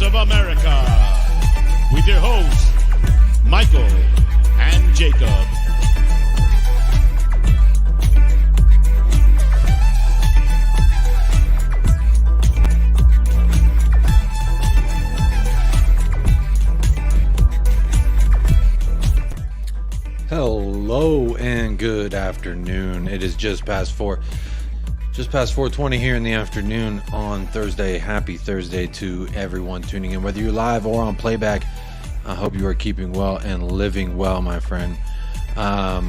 of America, with your hosts, Michael and Jacob. Hello and good afternoon. It is just past 4:20 here in the afternoon on Thursday. Happy Thursday to everyone tuning in, whether you're live or on playback. I hope you are keeping well and living well, my friend. I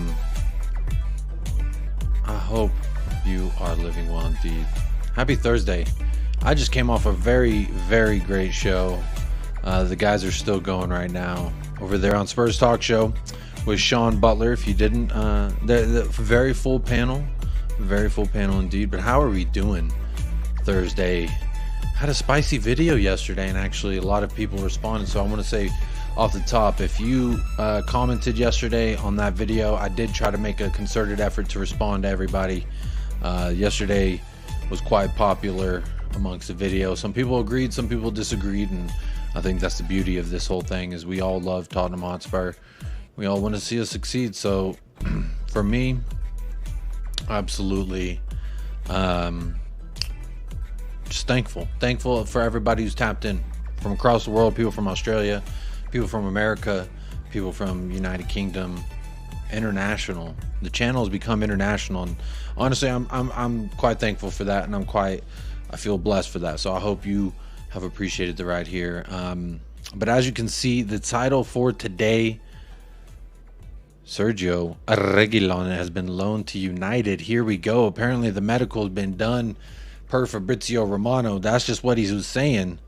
hope you are living well indeed. Happy Thursday. I just came off a very, very great show. The guys are still going right now over there on Spurs Talk Show with Sean Butler. If you didn't, the very full panel indeed. But how are we doing Thursday? Had a spicy video yesterday, and actually a lot of people responded. So I want to say off the top, if you commented yesterday on that video, I did try to make a concerted effort to respond to everybody. Yesterday was quite popular amongst the video. Some people agreed, some people disagreed, and I think that's the beauty of this whole thing, is we all love Tottenham Hotspur. We all want to see us succeed. So for me, absolutely just thankful for everybody who's tapped in from across the world, people from Australia, people from America, people from United Kingdom, international. The channel has become international, and honestly I'm quite thankful for that, and I feel blessed for that. So I hope you have appreciated the ride here. But as you can see, the title for today, Sergio REGUILON has been loaned to United. Here we go. Apparently the medical has been done per Fabrizio Romano. That's just what he was saying.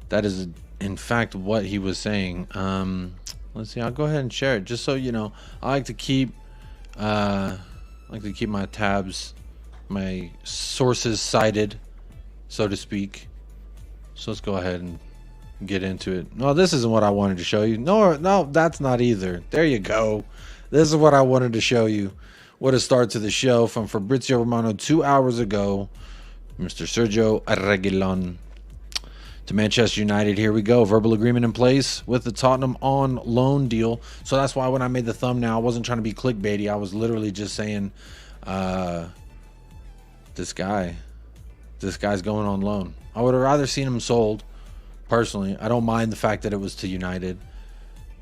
That is in fact what he was saying. Let's see, I'll go ahead and share it just so you know. I like to keep my tabs, my sources cited, so to speak. So let's go ahead and get into it. No, this isn't what I wanted to show you. No, that's not either. There you go. This is what I wanted to show you. What a start to the show from Fabrizio Romano 2 hours ago. Mr. Sergio REGUILON to Manchester United. Here we go. Verbal agreement in place with the Tottenham on loan deal. So that's why when I made the thumbnail, I wasn't trying to be clickbaity. I was literally just saying, this guy's going on loan. I would have rather seen him sold. Personally, I don't mind the fact that it was to United.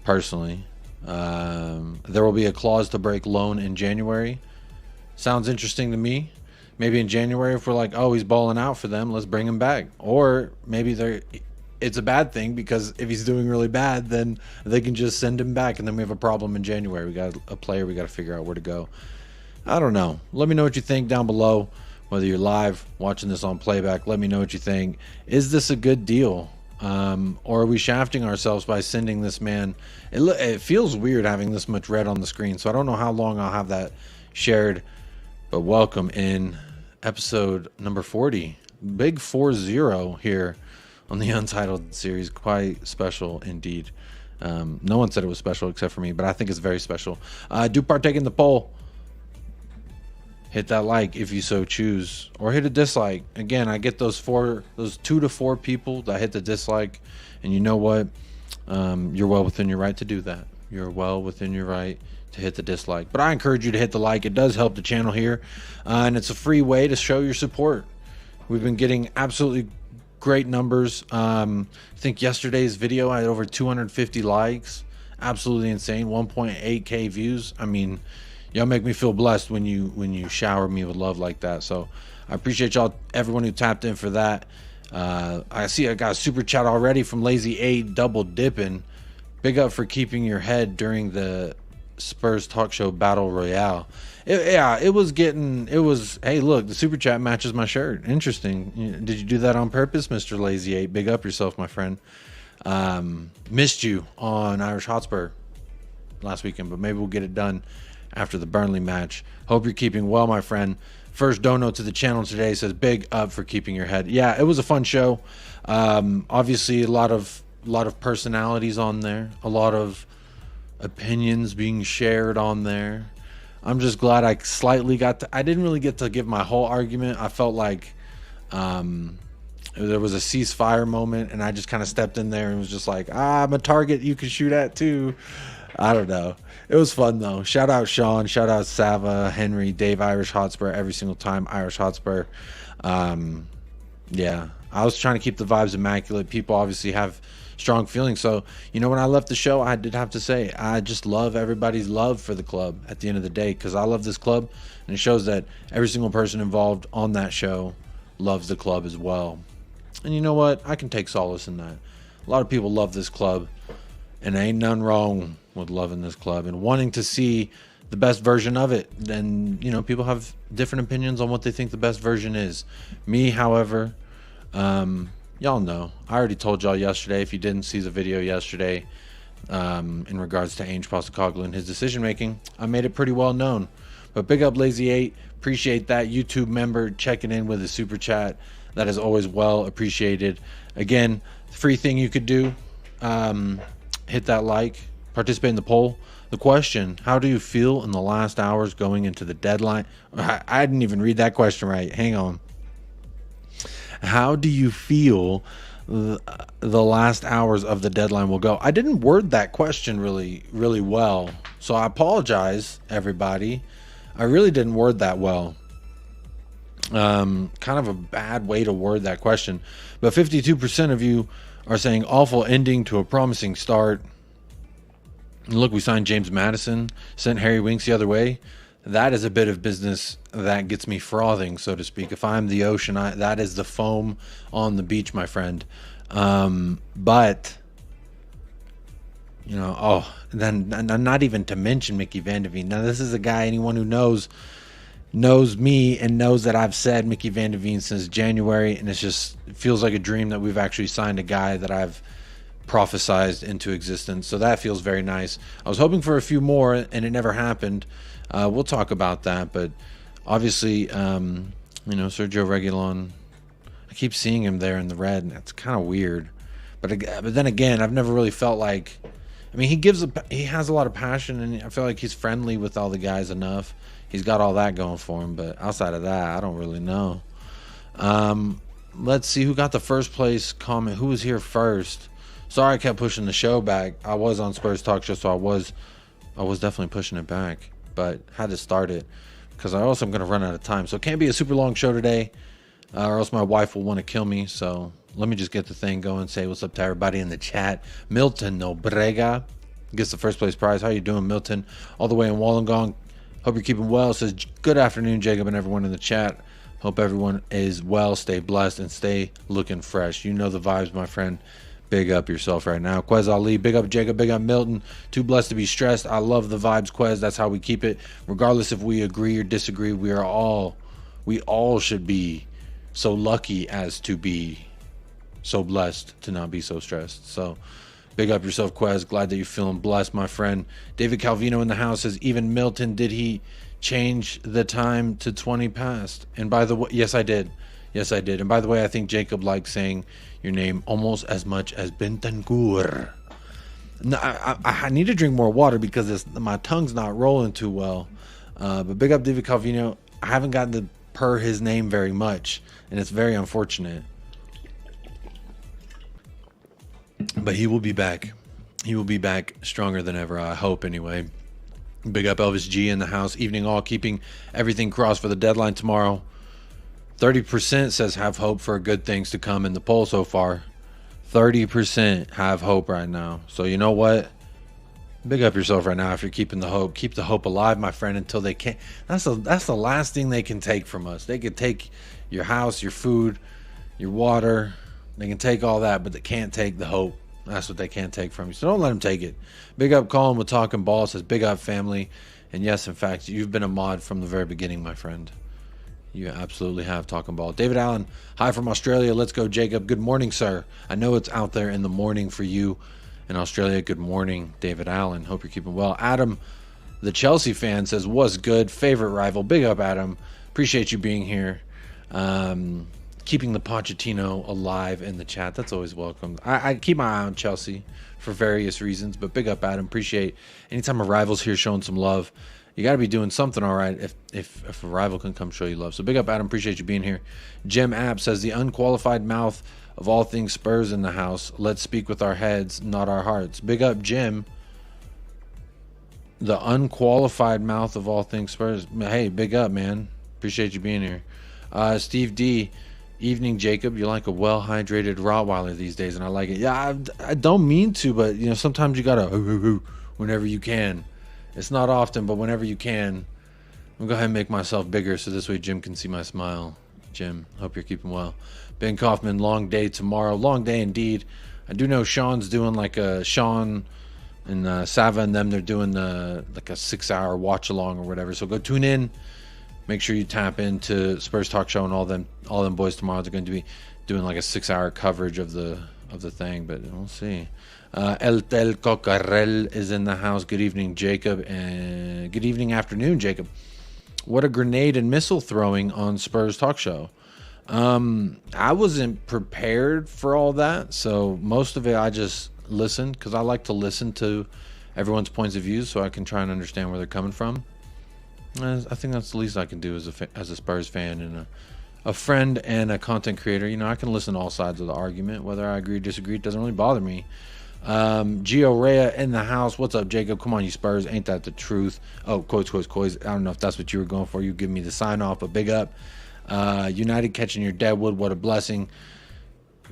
Personally, there will be a clause to break loan in January. Sounds interesting to me. Maybe in January, if we're like, oh, he's balling out for them, let's bring him back. Or maybe it's a bad thing, because if he's doing really bad, then they can just send him back, and then we have a problem in January. We got a player, we got to figure out where to go. I don't know. Let me know what you think down below. Whether you're live watching this on playback, let me know what you think. Is this a good deal? Or are we shafting ourselves by sending this man? It feels weird having this much red on the screen, so I don't know how long I'll have that shared. But welcome in episode number 40, big 40 here on the Untitled series. Quite special indeed. No one said it was special except for me, but I think it's very special. Do partake in the poll. Hit that like if you so choose, or hit a dislike. Again, I get those 2 to 4 people that hit the dislike, and you know what? You're well within your right to do that. You're well within your right to hit the dislike. But I encourage you to hit the like. It does help the channel here, and it's a free way to show your support. We've been getting absolutely great numbers. I think yesterday's video I had over 250 likes. Absolutely insane. 1.8k views. I mean, y'all make me feel blessed when you shower me with love like that. So I appreciate y'all, everyone who tapped in for that. I see I got a super chat already from Lazy A, double dipping. Big up for keeping your head during the Spurs Talk Show Battle Royale. Hey, look, the super chat matches my shirt. Interesting. Did you do that on purpose, Mr. Lazy 8? Big up yourself, my friend. Missed you on Irish Hotspur last weekend, but maybe we'll get it done after the Burnley match. Hope you're keeping well, my friend. First dono to the channel today says big up for keeping your head. Yeah, it was a fun show. Obviously a lot of personalities on there, a lot of opinions being shared on there. I'm just glad I slightly got to, I didn't really get to give my whole argument. I felt like there was a ceasefire moment, and I just kind of stepped in there and was just like, I'm a target you can shoot at too. I don't know. It was fun though. Shout out Sean, shout out Sava, Henry, Dave, Irish Hotspur, every single time, Irish Hotspur. Yeah, I was trying to keep the vibes immaculate. People obviously have strong feelings. So, you know, when I left the show, I did have to say, I just love everybody's love for the club at the end of the day, because I love this club, and it shows that every single person involved on that show loves the club as well. And you know what? I can take solace in that. A lot of people love this club, and there ain't nothing wrong with loving this club and wanting to see the best version of it. And, you know, people have different opinions on what they think the best version is. Me, however, y'all know, I already told y'all yesterday, if you didn't see the video yesterday, in regards to Ainge Postecoglou and his decision making, I made it pretty well known. But big up Lazy 8, appreciate that YouTube member checking in with a super chat. That is always well appreciated. Again, free thing you could do, hit that like, participate in the poll. The question: how do you feel in the last hours going into the deadline? I didn't even read that question right. Hang on. How do you feel the last hours of the deadline will go? I didn't word that question really well, so I apologize, everybody. I really didn't word that well. Kind of a bad way to word that question. But 52% of you are saying awful ending to a promising start. And look, we signed James Madison, sent Harry Winks the other way. That is a bit of business that gets me frothing, so to speak. If I'm the ocean, that is the foam on the beach, my friend. But, you know, then not even to mention Mickey Van de Veen. Now, this is a guy, anyone who knows me and knows that I've said Mickey Van de Veen since January, and it feels like a dream that we've actually signed a guy that I've prophesized into existence. So that feels very nice. I was hoping for a few more, and it never happened. We'll talk about that, but obviously, you know, Sergio Reguilon, I keep seeing him there in the red, and it's kind of weird. But then again, I've never really felt like, I mean, he has a lot of passion, and I feel like he's friendly with all the guys enough. He's got all that going for him, but outside of that, I don't really know. Let's see who got the first place comment. Who was here first? Sorry, I kept pushing the show back. I was on Spurs Talk Show, so I was definitely pushing it back, but had to start it because I also am going to run out of time. So it can't be a super long show today, or else my wife will want to kill me. So let me just get the thing going. Say what's up to everybody in the chat. Milton Nobrega gets the first place prize. How you doing, Milton? All the way in Wollongong. Hope you're keeping well. Says good afternoon, Jacob, and everyone in the chat. Hope everyone is well. Stay blessed and stay looking fresh. You know the vibes, my friend. Big up yourself right now. Quez Ali, big up Jacob, big up Milton. Too blessed to be stressed. I love the vibes, Quez. That's how we keep it. Regardless if we agree or disagree, we all should be so lucky as to be so blessed to not be so stressed. So big up yourself, Quez. Glad that you're feeling blessed, my friend. David Calvino in the house says, even Milton, did he change the time to 20 past? And by the way, yes, I did. Yes, I did. And by the way, I think Jacob likes saying your name almost as much as Bentancur. No, I need to drink more water because my tongue's not rolling too well. But big up David Calvino. I haven't gotten to purr his name very much, and it's very unfortunate. But he will be back. He will be back stronger than ever, I hope, anyway. Big up Elvis G in the house. Evening all, keeping everything crossed for the deadline tomorrow. 30% says have hope for good things to come in the poll so far. 30% have hope right now. So you know what? Big up yourself right now if you're keeping the hope. Keep the hope alive, my friend, until they can't. That's the last thing they can take from us. They could take your house, your food, your water. They can take all that, but they can't take the hope. That's what they can't take from you. So don't let them take it. Big up Colin with Talking Ball. Says big up family. And yes, in fact, you've been a mod from the very beginning, my friend. You absolutely have. Talking Ball. David Allen, hi from Australia. Let's go, Jacob. Good morning, sir. I know it's out there in the morning for you in Australia. Good morning, David Allen. Hope you're keeping well. Adam, the Chelsea fan, says, what's good? Favorite rival. Big up, Adam. Appreciate you being here. Keeping the Pochettino alive in the chat. That's always welcome. I keep my eye on Chelsea for various reasons, but big up, Adam. Appreciate anytime a rival's here showing some love. You got to be doing something all right if a rival can come show you love. So big up, Adam. Appreciate you being here. Jim App says, the unqualified mouth of all things Spurs in the house. Let's speak with our heads, not our hearts. Big up, Jim. The unqualified mouth of all things Spurs. Hey, big up, man. Appreciate you being here. Steve D. Evening, Jacob. You're like a well-hydrated Rottweiler these days, and I like it. Yeah, I don't mean to, but you know, sometimes you gotta whenever you can. It's not often, but whenever you can. I'll go ahead and make myself bigger so this way Jim can see my smile. Jim, hope you're keeping well. Ben Kaufman, long day tomorrow. Long day indeed. I do know Sean's doing like a Sean and Sava and them. They're doing like a 6-hour watch along or whatever. So go tune in. Make sure you tap into Spurs Talk Show and all them boys tomorrow. They're going to be doing like a 6-hour coverage of the thing, but we'll see. El Tel Cocarel is in the house. Good evening, Jacob, and good evening, afternoon, Jacob. What a grenade and missile throwing on Spurs Talk Show. I wasn't prepared for all that, so most of it I just listened because I like to listen to everyone's points of view so I can try and understand where they're coming from. I think that's the least I can do as a Spurs fan and a friend and a content creator. You know, I can listen to all sides of the argument. Whether I agree or disagree, it doesn't really bother me. Gio Rea in the house. What's up, Jacob? Come on, you Spurs. Ain't that the truth? Oh, quotes. I don't know if that's what you were going for. You give me the sign off, but big up. United catching your deadwood. What a blessing.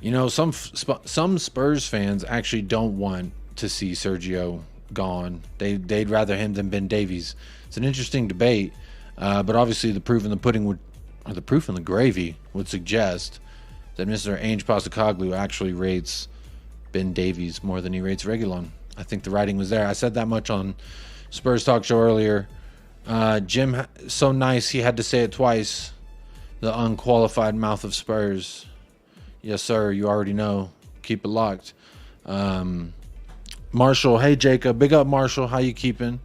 You know, some Spurs fans actually don't want to see Sergio gone. They'd rather him than Ben Davies. It's an interesting debate, but obviously the proof in the pudding or the proof in the gravy would suggest that Mr. Ainge Postecoglou actually rates Ben Davies more than he rates Reguilon. I think the writing was there. I said that much on Spurs Talk Show earlier. Jim, so nice he had to say it twice. The unqualified mouth of Spurs. Yes, sir. You already know. Keep it locked. Marshall, hey Jacob, big up Marshall. How you keeping?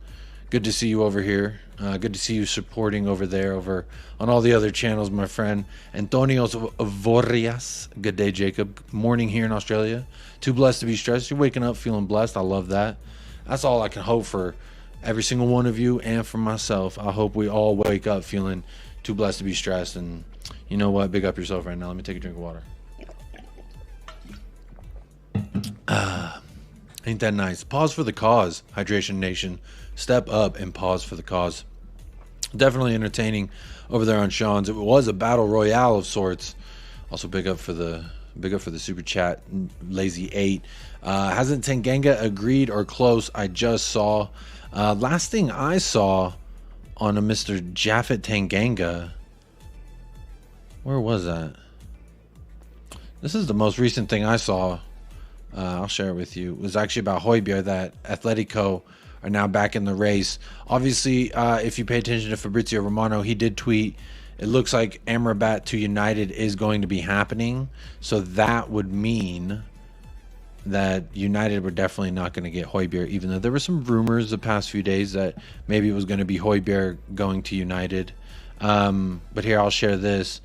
Good to see you over here. Good to see you supporting over there, over on all the other channels, my friend. Antonio Vorrias. Good day, Jacob. Morning here in Australia. Too blessed to be stressed. You're waking up feeling blessed. I love that. That's all I can hope for every single one of you and for myself. I hope we all wake up feeling too blessed to be stressed. And you know what? Big up yourself right now. Let me take a drink of water. Ain't that nice? Pause for the cause, Hydration Nation. Step up and pause for the cause. Definitely entertaining over there on Sean's. It was a battle royale of sorts. Also big up for the super chat. Lazy 8. Hasn't Tanganga agreed or close? I just saw. Last thing I saw on a Mr. Jaffet Tanganga. Where was that? This is the most recent thing I saw. I'll share it with you. It was actually about Højbjerg that Atletico are now back in the race. Obviously, if you pay attention to Fabrizio Romano, he did tweet, it looks like Amrabat to United is going to be happening. So that would mean that United were definitely not going to get Højbjerg, even though there were some rumors the past few days that maybe it was going to be Højbjerg going to United. But here, I'll share this.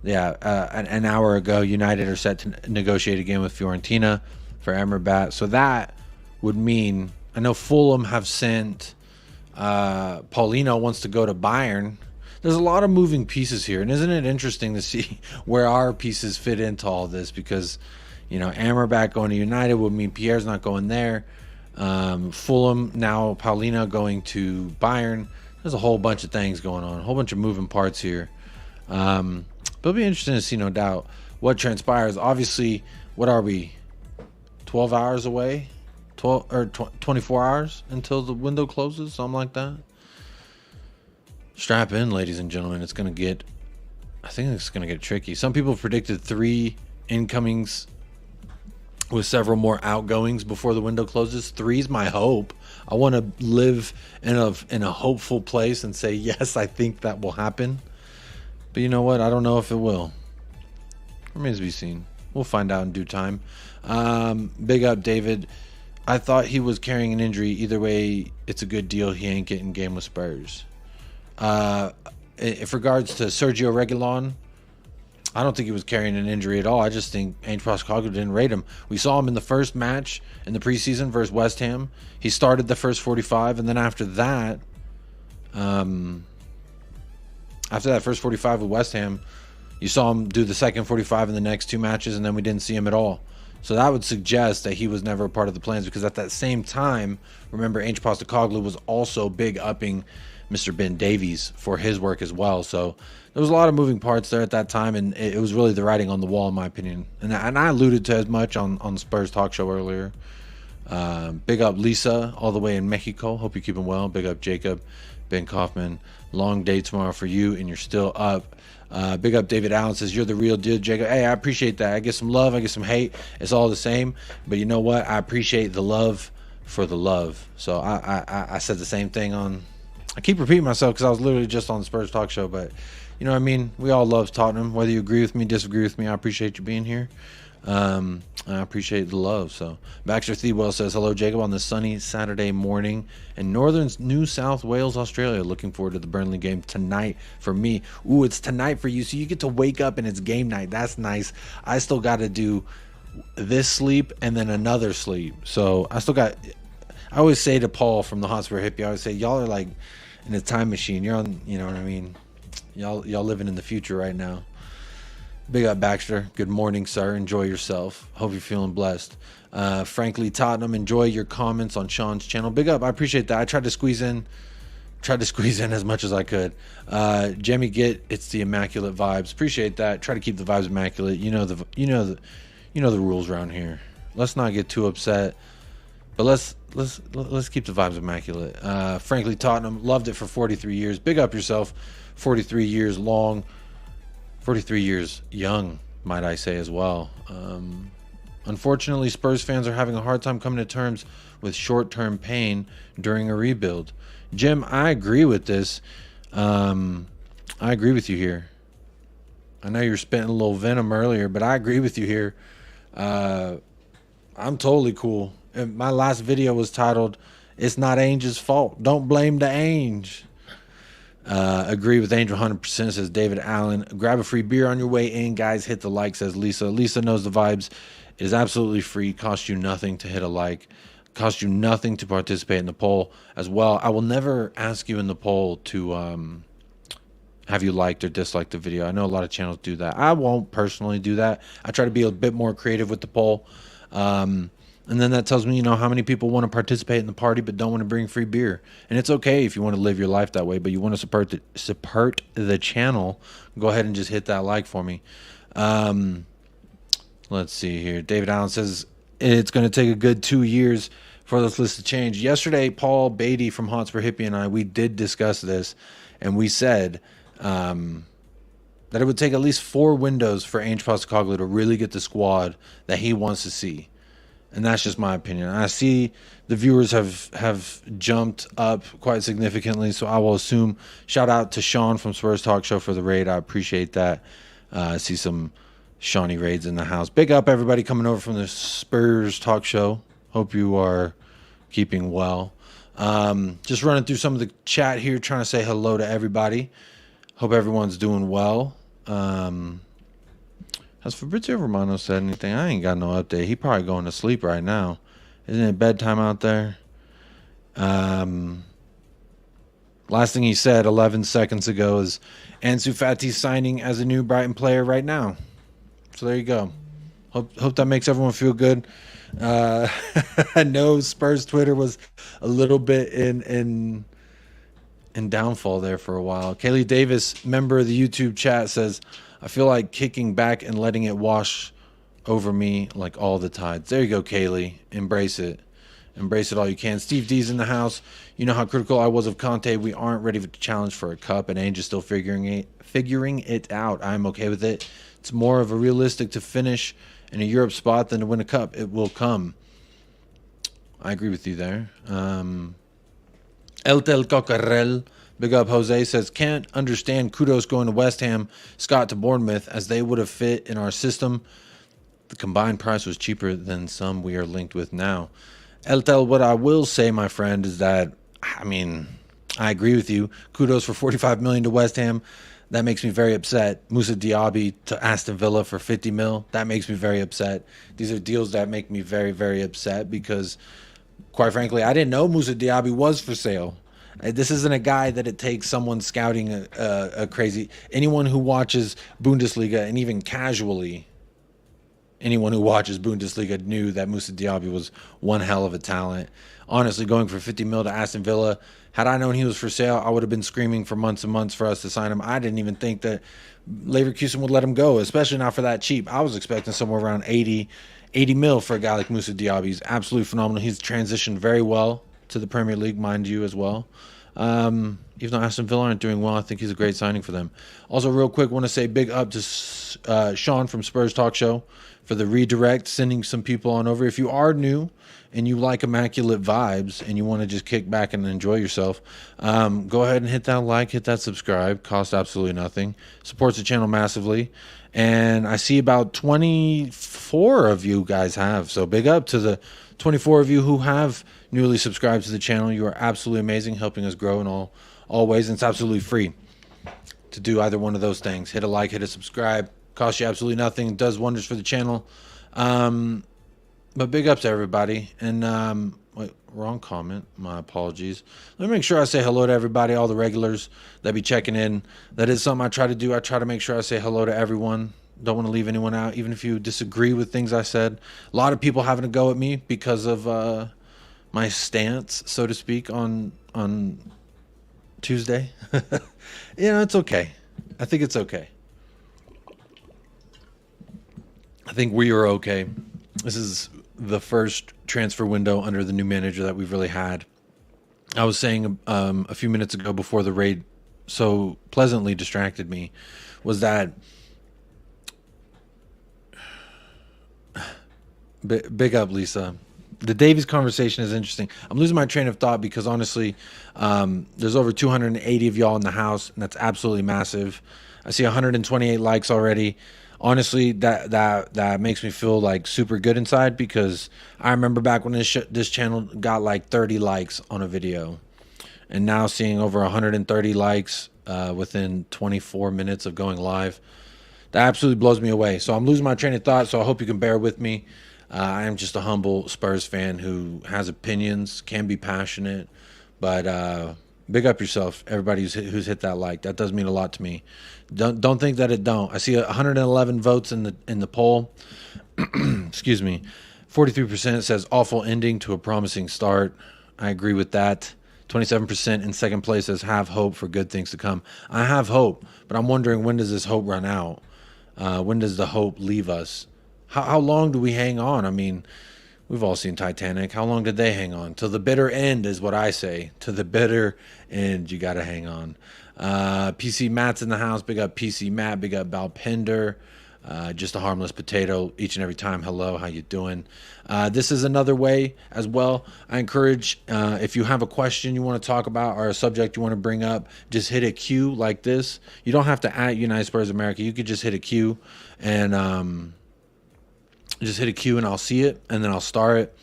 Yeah, an hour ago, United are set to negotiate again with Fiorentina for Amrabat. So that would mean, I know Fulham have sent Paulino wants to go to Bayern. There's a lot of moving pieces here, and isn't it interesting to see where our pieces fit into all this? Because, you know, Amrabat going to United would mean Pierre's not going there. Fulham, now Paulino going to Bayern. There's a whole bunch of things going on, a whole bunch of moving parts here. But it'll be interesting to see, no doubt, what transpires. Obviously, what are we? 12 hours away? 24 hours until the window closes, something like that. Strap in, ladies and gentlemen. It's going to get, I think it's going to get tricky. Some people predicted 3 incomings with several more outgoings before the window closes. 3's my hope. I want to live in a hopeful place and say, yes, I think that will happen. But you know what? I don't know if it will. Remains to be seen. We'll find out in due time. Big up, David. I thought he was carrying an injury. Either way, it's a good deal. He ain't getting game with Spurs. If regards to Sergio Reguilon, I don't think he was carrying an injury at all. I just think Ainge Postecoglou didn't rate him. We saw him in the first match in the preseason versus West Ham. He started the first 45, and then after that, After that first 45 with West Ham, you saw him do the second 45 in the next 2 matches, and then we didn't see him at all. So that would suggest that he was never a part of the plans, because at that same time, remember, Ange Postecoglou was also big upping Mr. Ben Davies for his work as well. So there was a lot of moving parts there at that time, and it was really the writing on the wall, in my opinion. And I alluded to as much on the Spurs talk show earlier. Big up Lisa all the way in Mexico. Hope you're keeping well. Big up Jacob, Ben Kaufman. Long day tomorrow for you, and you're still up. Big up David Allen says, you're the real deal, Jacob. Hey, I appreciate that. I get some love, I get some hate. It's all the same. But you know what? I appreciate the love for the love. So I said the same thing on... I keep repeating myself because I was literally just on the Spurs talk show. But you know what I mean? We all love Tottenham. Whether you agree with me, disagree with me, I appreciate you being here. I appreciate the love. So Baxter Thewell says, hello, Jacob, on this sunny Saturday morning in northern New South Wales, Australia. Looking forward to the Burnley game tonight for me. Ooh, it's tonight for you, so you get to wake up and it's game night. That's nice. I still got to do this sleep and then another sleep. So I always say to Paul from the Hotspur Hippie, I always say, y'all are like in a time machine. You're on, you know what I mean? Y'all living in the future right now. Big up Baxter. Good morning, sir. Enjoy yourself. Hope you're feeling blessed. Frankly, Tottenham, enjoy your comments on Sean's channel. Big up. I appreciate that. I tried to squeeze in as much as I could. Jemmy Git, it's the immaculate vibes. Appreciate that. Try to keep the vibes immaculate. You know the rules around here. Let's not get too upset. But let's keep the vibes immaculate. Frankly, Tottenham, loved it for 43 years. Big up yourself. 43 years long. 43 years young, might I say as well. Unfortunately, Spurs fans are having a hard time coming to terms with short-term pain during a rebuild. Jim, I agree with this. I agree with you here. I know you're spitting a little venom earlier, but I agree with you here. I'm totally cool. My last video was titled, "It's Not Ange's Fault. Don't blame the Ange." Agree with Angel 100%, says David Allen. Grab a free beer on your way in, guys. Hit the like, says Lisa. Lisa knows the vibes. It is absolutely free. Costs you nothing to hit a like. Costs you nothing to participate in the poll as well. I will never ask you in the poll to have you liked or disliked the video. I know a lot of channels do that. I won't personally do that. I try to be a bit more creative with the poll. And then that tells me, how many people want to participate in the party but don't want to bring free beer. And it's okay if you want to live your life that way, but you want to support the channel, go ahead and just hit that like for me. Let's see here. David Allen says it's going to take a good 2 years for this list to change. Yesterday, Paul Beatty from Hotspur Hippie and I, we did discuss this, and we said that it would take at least 4 windows for Ange Postecoglou to really get the squad that he wants to see. And that's just my opinion. I see the viewers have jumped up quite significantly, so I will assume. Shout out to Sean from Spurs Talk Show for the raid. I appreciate that. I see some Shawnee raids in the house. Big up everybody coming over from the Spurs Talk Show. Hope you are keeping well. Just running through some of the chat here, trying to say hello to everybody. Hope everyone's doing well. Has Fabrizio Romano said anything? I ain't got no update. He probably going to sleep right now. Isn't it bedtime out there? Last thing he said 11 seconds ago is Ansu Fati signing as a new Brighton player right now. So there you go. Hope that makes everyone feel good. I know Spurs Twitter was a little bit in downfall there for a while. Kaylee Davis, member of the YouTube chat, says, I feel like kicking back and letting it wash over me like all the tides. There you go, Kaylee. Embrace it. Embrace it all you can. Steve D's in the house. You know how critical I was of Conte. We aren't ready to challenge for a cup, and Ainge is still figuring it out. I'm okay with it. It's more of a realistic to finish in a Europe spot than to win a cup. It will come. I agree with you there. El Tel Cocarel. Big up Jose says, can't understand Kudos going to West Ham, Scott to Bournemouth, as they would have fit in our system. The combined price was cheaper than some we are linked with now. Eltel, what I will say, my friend, is that, I agree with you. Kudos for $45 million to West Ham. That makes me very upset. Moussa Diaby to Aston Villa for $50 million. That makes me very upset. These are deals that make me very, very upset because, quite frankly, I didn't know Moussa Diaby was for sale. This isn't a guy that it takes someone scouting a crazy. Anyone who watches Bundesliga, and even casually, anyone who watches Bundesliga knew that Moussa Diaby was one hell of a talent. Honestly, going for 50 mil to Aston Villa, had I known he was for sale, I would have been screaming for months and months for us to sign him. I didn't even think that Leverkusen would let him go, especially not for that cheap. I was expecting somewhere around 80 mil for a guy like Moussa Diaby. He's absolutely phenomenal. He's transitioned very well to the Premier League, mind you, as well. Even though Aston Villa aren't doing well, I think he's a great signing for them. Also, real quick, want to say big up to Sean from Spurs Talk Show for the redirect, sending some people on over. If you are new and you like immaculate vibes and you want to just kick back and enjoy yourself, go ahead and hit that like, hit that subscribe. Costs absolutely nothing. Supports the channel massively. And I see about 24 of you guys have. So big up to the 24 of you who have newly subscribed to the channel. You are absolutely amazing, helping us grow in all ways. And it's absolutely free to do either one of those things. Hit a like, hit a subscribe. Costs you absolutely nothing. Does wonders for the channel. But big ups to everybody. And wait, wrong comment. My apologies. Let me make sure I say hello to everybody, all the regulars that be checking in. That is something I try to do. I try to make sure I say hello to everyone. Don't want to leave anyone out, even if you disagree with things I said. A lot of people having to go at me because of my stance, so to speak, on Tuesday. It's okay. I think it's okay. I think we are okay. This is the first transfer window under the new manager that we've really had. I was saying a few minutes ago before the raid so pleasantly distracted me was that big up, Lisa. The Davies conversation is interesting. I'm losing my train of thought because honestly, there's over 280 of y'all in the house, and that's absolutely massive. I see 128 likes already. Honestly, that makes me feel like super good inside, because I remember back when this channel got like 30 likes on a video, and now seeing over 130 likes within 24 minutes of going live, that absolutely blows me away. So I'm losing my train of thought, so I hope you can bear with me. I am just a humble Spurs fan who has opinions, can be passionate, but big up yourself, everybody who's hit that like. That does mean a lot to me. Don't think that it don't. I see 111 votes in the poll. Excuse me. 43% says awful ending to a promising start. I agree with that. 27% in second place says have hope for good things to come. I have hope, but I'm wondering, when does this hope run out? When does the hope leave us? How long do we hang on? I mean, we've all seen Titanic. How long did they hang on? Till the bitter end is what I say. To the bitter end, you got to hang on. PC Matt's in the house. Big up PC Matt. Big up Balpender. Just a harmless potato each and every time. Hello, how you doing? This is another way as well. I encourage, if you have a question you want to talk about or a subject you want to bring up, just hit a Q like this. You don't have to @ United Spurs America. You could just hit a Q and just hit a Q and I'll see it, and then I'll star it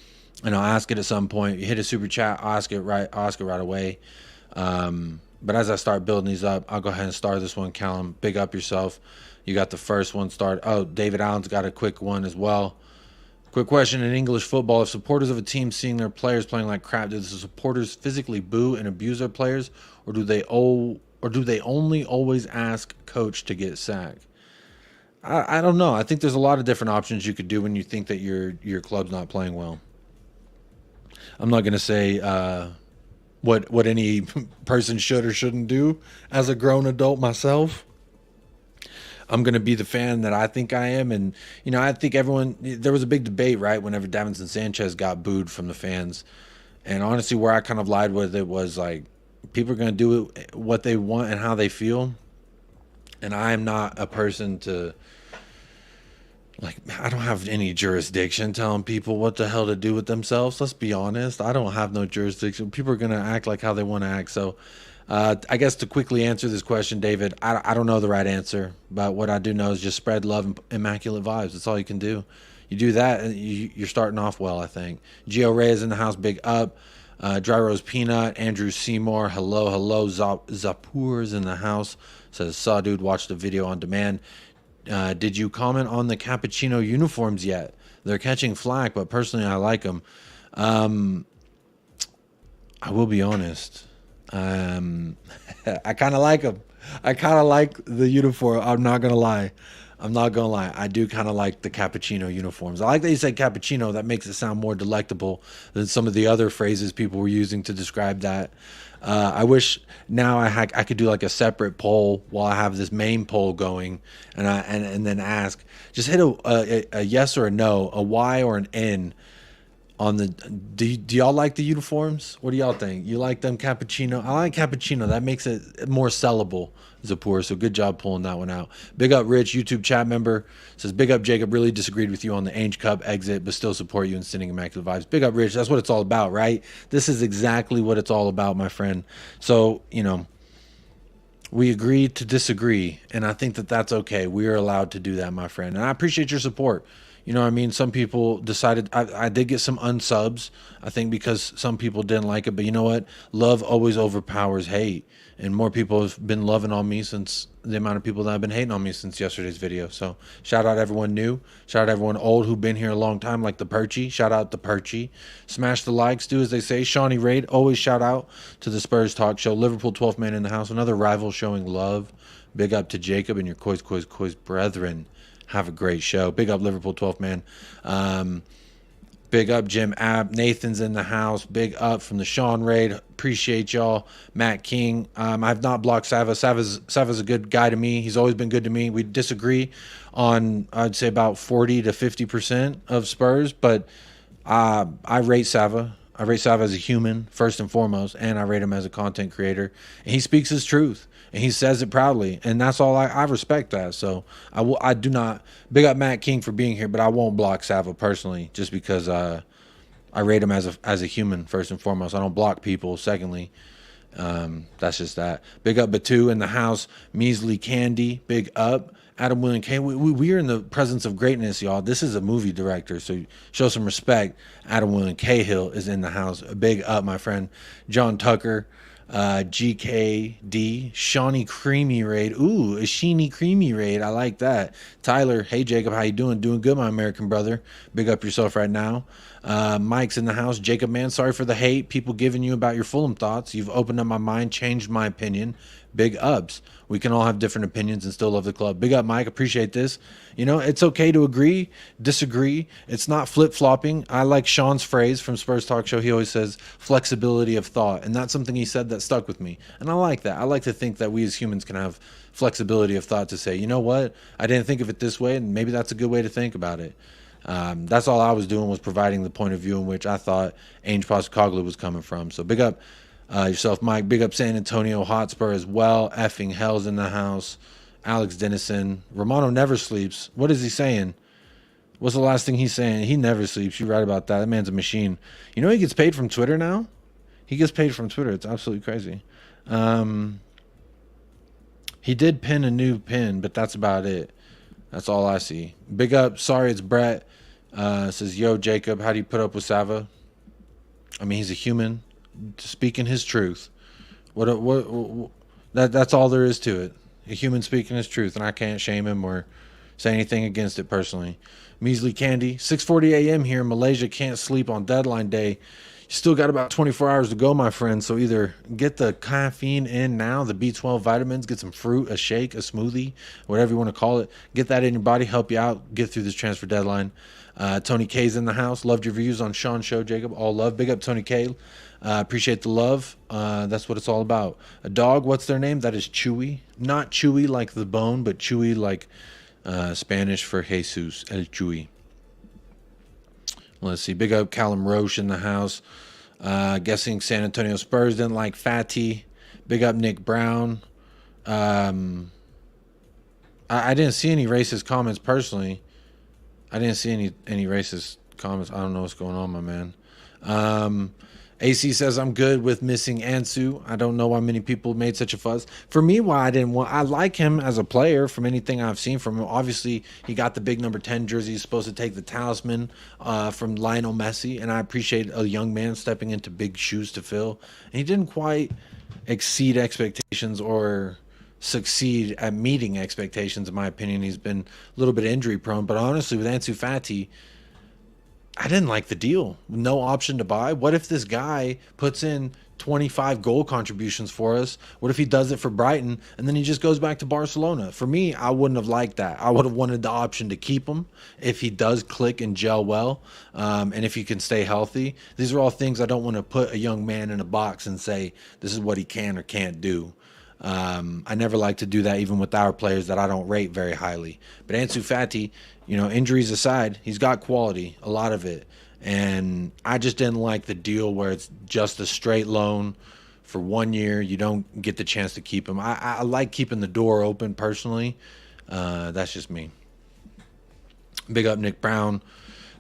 and I'll ask it at some point. You hit a super chat, I'll ask it right away. But as I start building these up, I'll go ahead and star this one. Callum, big up yourself. You got the first one started. Oh, David Allen's got a quick one as well. Quick question: in English football, if supporters of a team seeing their players playing like crap, do the supporters physically boo and abuse their players, or do they only always ask coach to get sacked? I don't know. I think there's a lot of different options you could do when you think that your club's not playing well. I'm not going to say what any person should or shouldn't do as a grown adult myself. I'm going to be the fan that I think I am. And, I think there was a big debate, right, whenever Davinson Sanchez got booed from the fans. And honestly, where I kind of lied with it was like, people are going to do what they want and how they feel. And I am not a person to, I don't have any jurisdiction telling people what the hell to do with themselves. Let's be honest. I don't have no jurisdiction. People are going to act like how they want to act. So I guess to quickly answer this question, David, I don't know the right answer. But what I do know is just spread love and immaculate vibes. That's all you can do. You do that, and you're starting off well, I think. Gio Reyes in the house, big up. Dry Rose Peanut, Andrew Seymour, hello. Zapur's in the house. Says, saw dude, watch the video on demand. Did you comment on the cappuccino uniforms yet? They're catching flack, but personally I like them. I will be honest. I kind of like them. I kind of like the uniform. I'm not gonna lie. I'm not gonna lie. I do kind of like the cappuccino uniforms. I like that you said cappuccino. That makes it sound more delectable than some of the other phrases people were using to describe that. I wish now I could do like a separate poll while I have this main poll going, and then ask. Just hit a yes or a no, a Y or an N on the. Do y'all like the uniforms? What do y'all think? You like them cappuccino? I like cappuccino. That makes it more sellable, Zapur. So good job pulling that one out. Big up Rich, YouTube chat member, says big up Jacob. Really disagreed with you on the Ainge Cup exit, but still support you in sending immaculate vibes. Big up Rich. That's what it's all about, right? This is exactly what it's all about, my friend. So we agree to disagree, and I think that that's okay. We are allowed to do that, my friend, and I appreciate your support. You know what I mean? Some people decided, I did get some unsubs, I think, because some people didn't like it. But you know what? Love always overpowers hate. And more people have been loving on me since the amount of people that have been hating on me since yesterday's video. So shout out everyone new. Shout out everyone old who've been here a long time, like the Perchy. Shout out the Perchy. Smash the likes, do as they say. Shawnee Raid, always shout out to the Spurs Talk Show. Liverpool 12th man in the house. Another rival showing love. Big up to Jacob and your Kois brethren. Have a great show. Big up Liverpool 12th man. Big up Jim Abb. Nathan's in the house. Big up from the Sean Raid. Appreciate y'all. Matt King. I've not blocked Sava. Sava's a good guy to me. He's always been good to me. We disagree on, I'd say, about 40 to 50% of Spurs, but I rate Sava. I rate Sava as a human, first and foremost, and I rate him as a content creator. And he speaks his truth. And he says it proudly, and that's all. I respect that. So I do not big up Matt King for being here, but I won't block Sava personally, just because I rate him as a human first and foremost. I don't block people. Secondly, that's just that. Big up Batu in the house. Measly Candy. Big up Adam William K. We are in the presence of greatness, y'all. This is a movie director, so show some respect. Adam William Cahill is in the house. Big up, my friend John Tucker. GKD, Shawnee Creamy Raid. Ooh, a Sheeny Creamy Raid. I like that. Tyler, hey Jacob, how you doing? Doing good, my American brother. Big up yourself right now. Mike's in the house. Jacob, man, sorry for the hate. People giving you about your Fulham thoughts. You've opened up my mind, changed my opinion. Big ups. We can all have different opinions and still love the club. Big up, Mike. Appreciate this. It's okay to agree, disagree. It's not flip-flopping. I like Sean's phrase from Spurs Talk Show. He always says flexibility of thought, and that's something he said that stuck with me. And I like that. I like to think that we as humans can have flexibility of thought to say, you know what? I didn't think of it this way, and maybe that's a good way to think about it. That's all I was doing, was providing the point of view in which I thought Ainge Postecoglou was coming from. So big up yourself, Mike. Big up San Antonio Hotspur as well. Effing hell's in the house. Alex Dennison. Romano never sleeps. What is he saying? What's the last thing he's saying? He never sleeps. You're right about that. That man's a machine. You know he gets paid from Twitter now? He gets paid from Twitter. It's absolutely crazy. He did pin a new pin, but that's about it. That's all I see. Big up. Sorry, it's Brett. Says, yo, Jacob, how do you put up with Sava? I mean, he's a human speaking his truth. That's all there is to it. A human speaking his truth, and I can't shame him or say anything against it personally. Measly Candy, 6:40 a.m. here in Malaysia. Can't sleep on deadline day. You still got about 24 hours to go, my friend. So either get the caffeine in now, the B12 vitamins, get some fruit, a shake, a smoothie, whatever you want to call it. Get that in your body, help you out, get through this transfer deadline. Tony K's in the house. Loved your views on Sean's show, Jacob. All love. Big up Tony K. Appreciate the love. That's what it's all about. A dog, what's their name? That is Chewy. Not Chewy like the bone, but Chewy like Spanish for Jesus, El Chewy. Let's see. Big up Callum Roche in the house. Guessing San Antonio Spurs didn't like Fatty. Big up Nick Brown. I didn't see any racist comments personally. I didn't see any racist comments. I don't know what's going on, my man. AC says, I'm good with missing Ansu. I don't know why many people made such a fuss. For me, I like him as a player from anything I've seen from him. Obviously, he got the big number 10 jersey. He's supposed to take the talisman from Lionel Messi, and I appreciate a young man stepping into big shoes to fill. And he didn't quite exceed expectations or succeed at meeting expectations, in my opinion. He's been a little bit injury prone, but honestly, with Ansu Fati, I didn't like the deal. No option to buy. What if this guy puts in 25 goal contributions for us? What if he does it for Brighton and then he just goes back to Barcelona? For me, I wouldn't have liked that. I would have wanted the option to keep him if he does click and gel well, and if he can stay healthy. These are all things I don't want to put a young man in a box and say this is what he can or can't do. I never like to do that, even with our players that I don't rate very highly. But Ansu Fati, injuries aside, he's got quality, a lot of it. And I just didn't like the deal where it's just a straight loan for 1 year. You don't get the chance to keep him. I like keeping the door open personally. That's just me. Big up Nick Brown.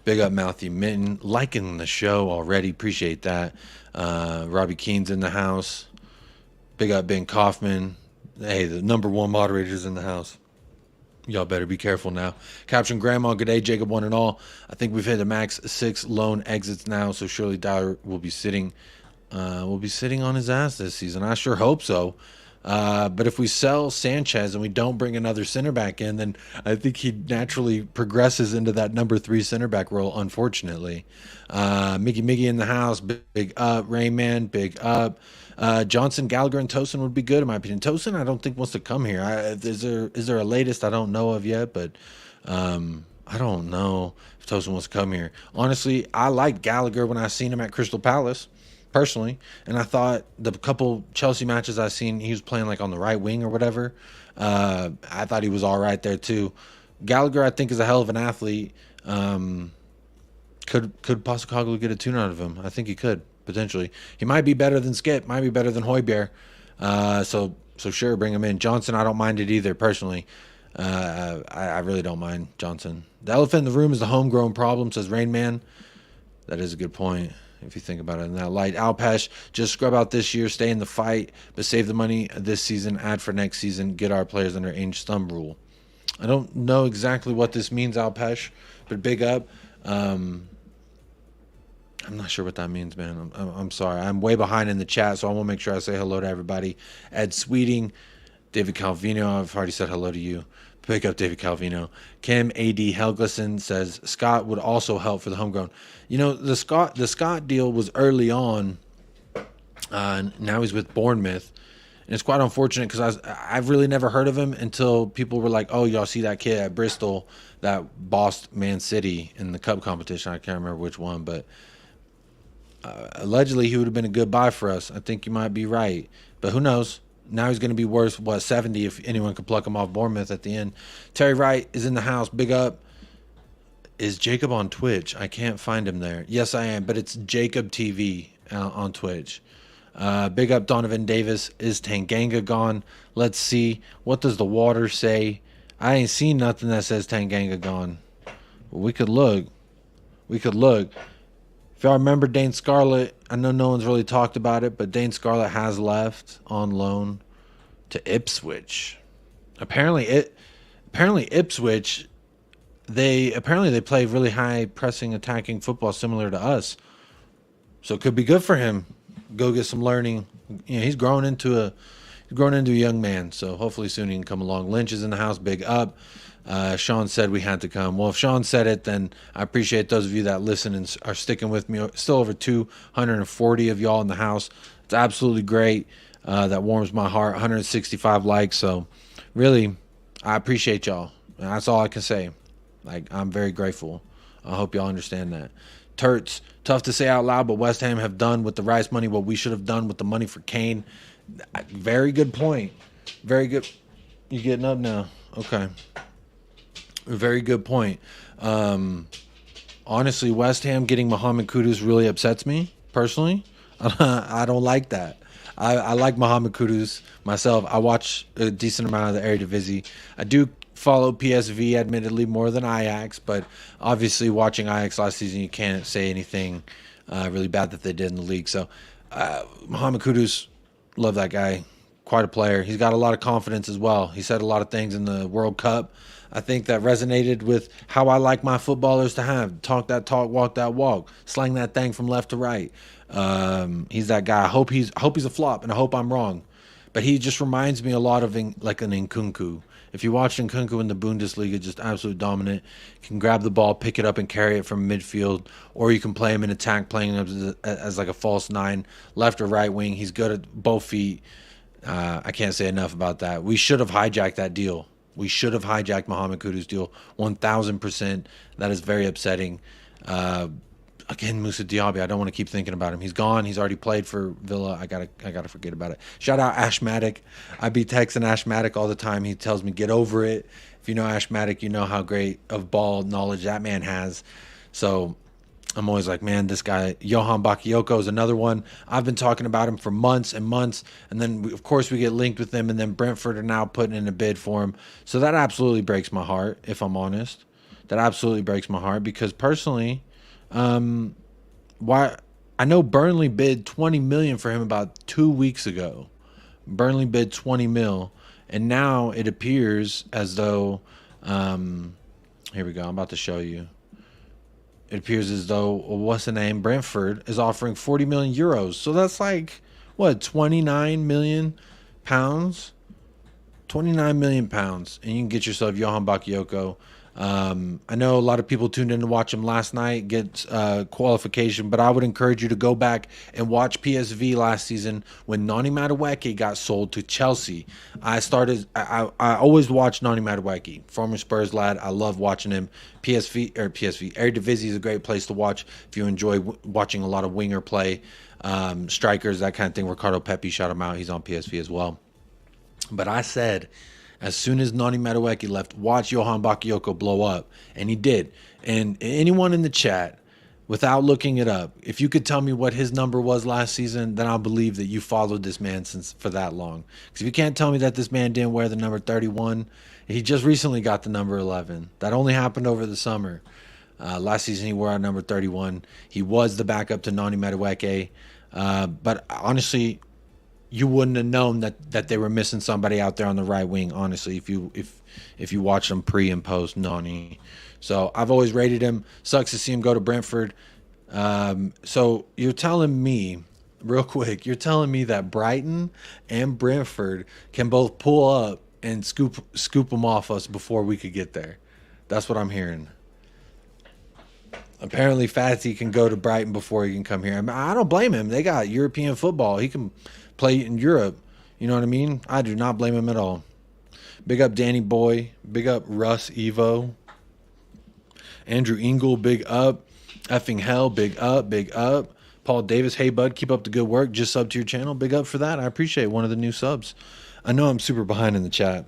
Big up Matthew Minton. Liking the show already. Appreciate that. Robbie Keene's in the house. Big up Ben Kaufman. Hey, the #1 moderators in the house. Y'all better be careful now. Caption Grandma, good day, Jacob, one and all. I think we've hit a max 6 loan exits now, so surely Dyer will be sitting on his ass this season. I sure hope so. But if we sell Sanchez and we don't bring another center back in, then I think he naturally progresses into that #3 center back role, unfortunately. Mickey in the house, big up. Rayman, big up. Johnson, Gallagher, and Tosin would be good in my opinion. Tosin, I don't think wants to come here. Is there a latest I don't know of yet? But I don't know if Tosin wants to come here. Honestly, I liked Gallagher when I seen him at Crystal Palace, personally, and I thought the couple Chelsea matches I seen, he was playing like on the right wing or whatever. I thought he was all right there too. Gallagher, I think, is a hell of an athlete. Could Postecoglou get a tune out of him? I think he could. Potentially, he might be better than Skip, might be better than Højbjerg. So sure, bring him in. Johnson, I don't mind it either personally. I really don't mind Johnson. The elephant in the room is the homegrown problem, says Rainman. That is a good point if you think about it in that light. Alpesh, just scrub out this year, stay in the fight, but save the money this season, add for next season, get our players under Ainge thumb rule. I don't know exactly what this means, Alpesh, but big up. I'm not sure what that means, man. I'm sorry. I'm way behind in the chat, so I want to make sure I say hello to everybody. Ed Sweeting, David Calvino, I've already said hello to you. Pick up David Calvino. Kim A.D. Helgeson says Scott would also help for the homegrown. The Scott deal was early on. Now he's with Bournemouth. And it's quite unfortunate because I've really never heard of him until people were like, oh, y'all see that kid at Bristol that bossed Man City in the cup competition. I can't remember which one, but allegedly he would have been a good buy for us. I think you might be right, but who knows? Now he's going to be worth 70 if anyone could pluck him off Bournemouth at the end. Terry Wright is in the house. Big up. Is Jacob on Twitch? I can't find him there. Yes, I am, but it's Jacob TV on Twitch. Big up Donovan Davis. Is Tanganga gone? Let's see. What does the water say? I ain't seen nothing that says Tanganga gone. Well, we could look. If y'all remember Dane Scarlett, I know no one's really talked about it, but Dane Scarlett has left on loan to Ipswich. Apparently Ipswich, they play really high pressing attacking football similar to us. So it could be good for him. Go get some learning. He's grown into a young man, so hopefully soon he can come along. Lynch is in the house, big up. Sean said we had to come. Well, if Sean said it, then I appreciate those of you that listen and are sticking with me. Still over 240 of y'all in the house. It's absolutely great. That warms my heart. 165 likes. So really, I appreciate y'all. And that's all I can say. I'm very grateful. I hope y'all understand that. Turts, tough to say out loud, but West Ham have done with the Rice money what we should have done with the money for Kane. Very good point. Very good. You getting up now? Okay. Very good point. Honestly, West Ham getting Mohamed Kudus really upsets me, personally. I don't like that. I like Mohamed Kudus myself. I watch a decent amount of the Eredivisie. I do follow PSV, admittedly, more than Ajax, but obviously watching Ajax last season, you can't say anything really bad that they did in the league. So Mohamed Kudus, love that guy. Quite a player. He's got a lot of confidence as well. He said a lot of things in the World Cup, I think, that resonated with how I like my footballers to have. Talk that talk, walk that walk. Slang that thing from left to right. He's that guy. I hope he's a flop, and I hope I'm wrong. But he just reminds me a lot of like an Nkunku. If you watch Nkunku in the Bundesliga, just absolute dominant. Can grab the ball, pick it up, and carry it from midfield, or you can play him in attack, playing him as like a false nine, left or right wing. He's good at both feet. I can't say enough about that. We should have hijacked that deal. We should have hijacked Mohamed Kudus' deal 1,000%. That is very upsetting. Again, Moussa Diaby, I don't want to keep thinking about him. He's gone. He's already played for Villa. I gotta forget about it. Shout out Ashmatic. I be texting Ashmatic all the time. He tells me, get over it. If you know Ashmatic, you know how great of ball knowledge that man has. So I'm always like, man, this guy, Johan Bakayoko, is another one. I've been talking about him for months and months. And then, of course, we get linked with him. And then Brentford are now putting in a bid for him. So that absolutely breaks my heart, if I'm honest. That absolutely breaks my heart because personally, why I know Burnley bid 20 million for him about 2 weeks ago. Burnley bid 20 mil, and now it appears as though here we go. I'm about to show you. It appears as though what's the name? Brentford is offering 40 million euros. So that's like what, 29 million pounds? 29 million pounds, and you can get yourself Johan Bakayoko. I know a lot of people tuned in to watch him last night get qualification, but I would encourage you to go back and watch PSV last season when Nani Madueke got sold to Chelsea. I always watch Nani Madueke, former Spurs lad. I love watching him. PSV Eredivisie is a great place to watch if you enjoy watching a lot of winger play, strikers, that kind of thing. Ricardo Pepi, shout him out. He's on PSV as well. But I said, as soon as Nani Madueke left, watch Johan Bakayoko blow up. And he did. And anyone in the chat, without looking it up, if you could tell me what his number was last season, then I'll believe that you followed this man for that long. Because if you can't tell me that this man didn't wear the number 31, he just recently got the number 11. That only happened over the summer. Last season he wore our number 31. He was the backup to Nani Madueke. But honestly, you wouldn't have known that they were missing somebody out there on the right wing, honestly, if you watch them pre and post Nani. So I've always rated him. Sucks to see him go to Brentford. So you're telling me, real quick, you're telling me that Brighton and Brentford can both pull up and scoop them off us before we could get there. That's what I'm hearing. Apparently Fatty can go to Brighton before he can come here. I mean, I don't blame him. They got European football. He can play in Europe. You know what I mean? I do not blame him at all. Big up Danny Boy. Big up Russ Evo. Andrew Ingle, big up. Effing Hell, big up, big up. Paul Davis, hey bud, keep up the good work. Just sub to your channel. Big up for that. I appreciate one of the new subs. I know I'm super behind in the chat,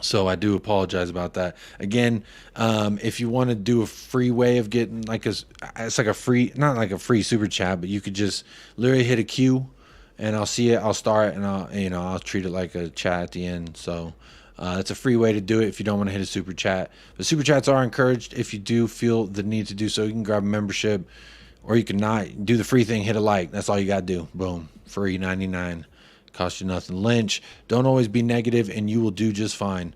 so I do apologize about that. Again, if you want to do a free way of getting it's like a free, not like a free super chat, but you could just literally hit a Q and I'll see it, I'll start, and I'll treat it like a chat at the end. So it's a free way to do it if you don't want to hit a super chat. But super chats are encouraged if you do feel the need to do so. You can grab a membership, or you can not do the free thing, hit a like. That's all you got to do. Boom. Free 99. Cost you nothing. Lynch, don't always be negative and you will do just fine.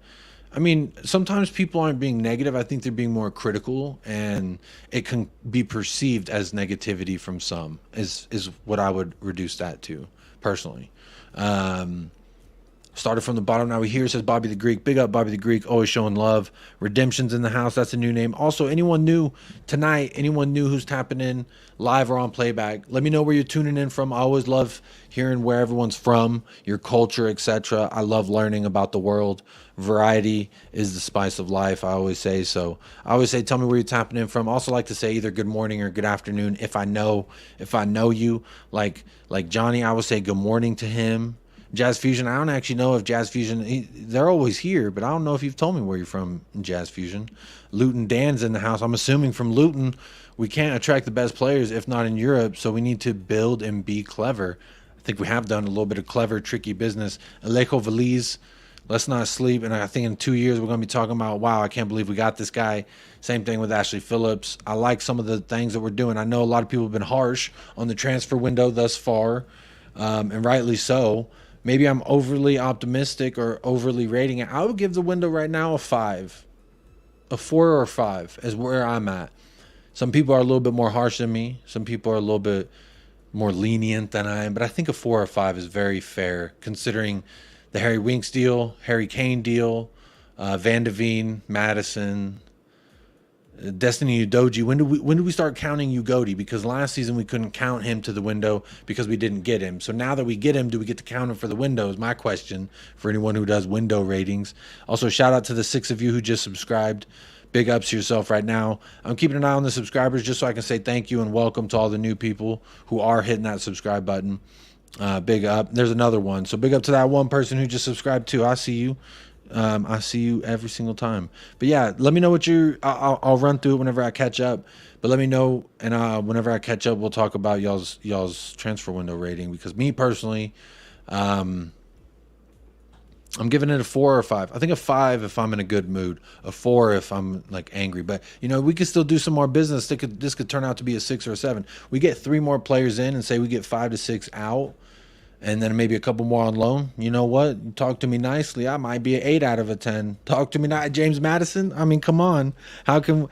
I mean, sometimes people aren't being negative. I think they're being more critical, and it can be perceived as negativity from some is what I would reduce that to personally. Started from the bottom, now we here, says Bobby the Greek. Big up Bobby the Greek, always showing love. Redemption's in the house, that's a new name. Also, anyone new tonight, anyone new who's tapping in live or on playback, let me know where you're tuning in from. I always love hearing where everyone's from, your culture, etc. I love learning about the world. Variety is the spice of life, I always say. So I always say, tell me where you're tapping in from. I also like to say either good morning or good afternoon if I know you. Like Johnny, I would say good morning to him. Jazz Fusion, I don't actually know if Jazz Fusion, they're always here, but I don't know if you've told me where you're from, Jazz Fusion. Luton Dan's in the house. I'm assuming from Luton, we can't attract the best players if not in Europe, so we need to build and be clever. I think we have done a little bit of clever, tricky business. Alejo Veliz, let's not sleep, and I think in 2 years we're going to be talking about, wow, I can't believe we got this guy. Same thing with Ashley Phillips. I like some of the things that we're doing. I know a lot of people have been harsh on the transfer window thus far, and rightly so. Maybe I'm overly optimistic or overly rating it. I would give the window right now a 5. A 4 or a 5 is where I'm at. Some people are a little bit more harsh than me. Some people are a little bit more lenient than I am. But I think a 4 or 5 is very fair considering the Harry Winks deal, Harry Kane deal, Van de Veen, Madison, Destiny Udoji. When do we start counting Ugodi? Because last season we couldn't count him to the window because we didn't get him. So now that we get him, do we get to count him for the window? Is my question for anyone who does window ratings. Also, shout out to the 6 of you who just subscribed. Big ups to yourself right now. I'm keeping an eye on the subscribers just so I can say thank you and welcome to all the new people who are hitting that subscribe button. Big up. There's another one. So big up to that one person who just subscribed too. I see you. I see you every single time. But yeah, let me know what I'll run through it whenever I catch up. But let me know, and whenever I catch up, we'll talk about y'all's transfer window rating. Because me personally, I'm giving it a 4 or 5. I think a 5 if I'm in a good mood, a 4 if I'm like angry. But you know, we could still do some more business. This could turn out to be a 6 or a 7. We get 3 more players in, and say we get 5 to 6 out, and then maybe a couple more on loan. You know what? You talk to me nicely, I might be an 8 out of a 10. Talk to me not James Madison. I mean, come on. How can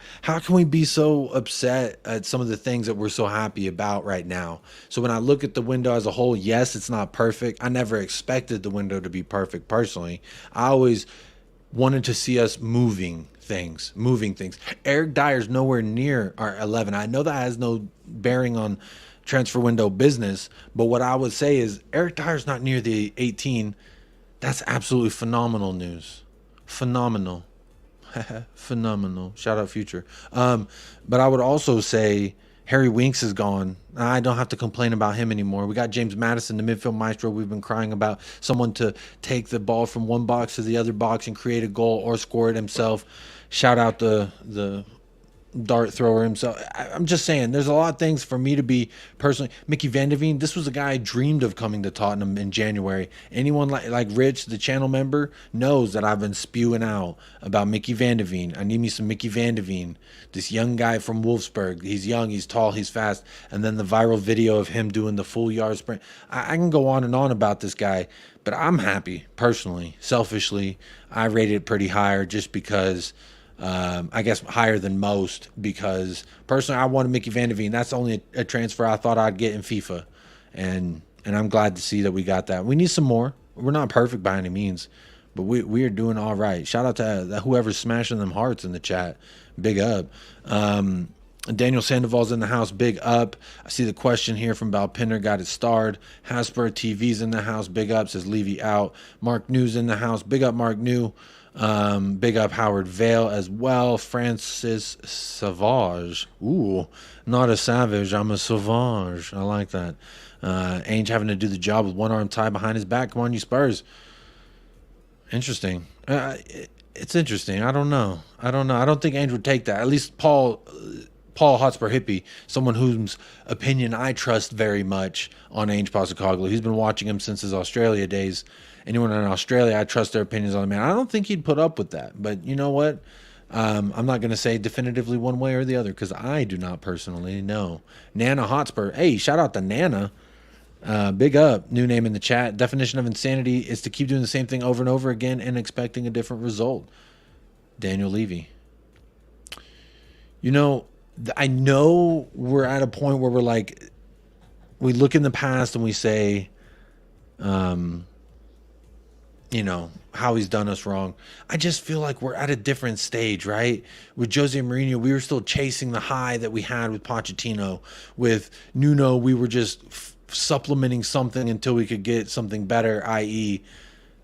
we be so upset at some of the things that we're so happy about right now? So when I look at the window as a whole, yes, it's not perfect. I never expected the window to be perfect personally. I always wanted to see us moving things. Eric Dyer's nowhere near our 11. I know that has no bearing on transfer window business, but what I would say is Eric Dyer's not near the 18. That's absolutely phenomenal news. Phenomenal. Phenomenal. Shout out Future. But I would also say Harry Winks is gone. I don't have to complain about him anymore. We got James Madison, the midfield maestro. We've been crying about someone to take the ball from one box to the other box and create a goal or score it himself. Shout out the dart thrower himself. I'm just saying, there's a lot of things for me to be personally. Mickey Van de Veen, this was a guy I dreamed of coming to Tottenham in January. Anyone like Rich, the channel member, knows that I've been spewing out about Mickey Van de Veen. I need me some Mickey Van de Veen, this young guy from Wolfsburg. He's young, he's tall, he's fast. And then the viral video of him doing the full yard sprint. I can go on and on about this guy, but I'm happy personally. Selfishly, I rated it pretty higher just because I guess higher than most, because personally I wanted Mickey Van de Veen. That's only a transfer I thought I'd get in FIFA, and I'm glad to see that we got that. We need some more. We're not perfect by any means, but we are doing all right. Shout out to whoever's smashing them hearts in the chat. Big up. Daniel Sandoval's in the house. Big up. I see the question here from Balpinner. Got it starred. Hasper TV's in the house. Big up. Says Levy out. Mark New's in the house. Big up Mark New. Big up Howard Vale as well. Francis Savage. Ooh, not a savage. I'm a sauvage. I like that. Ainge having to do the job with one arm tied behind his back. Come on, you Spurs. Interesting. It's interesting. I don't know. I don't think Ainge would take that. At least Paul Hotspur Hippie, someone whose opinion I trust very much on Ainge Postecoglou. He's been watching him since his Australia days. Anyone in Australia, I trust their opinions on the man. I don't think he'd put up with that. But you know what? I'm not going to say definitively one way or the other because I do not personally know. Nana Hotspur. Hey, shout out to Nana. Big up. New name in the chat. Definition of insanity is to keep doing the same thing over and over again and expecting a different result. Daniel Levy. You know, I know we're at a point where we're like, we look in the past and we say, you know, how he's done us wrong. I just feel like we're at a different stage, right? With Jose Mourinho, we were still chasing the high that we had with Pochettino. With Nuno, we were just supplementing something until we could get something better, i.e.,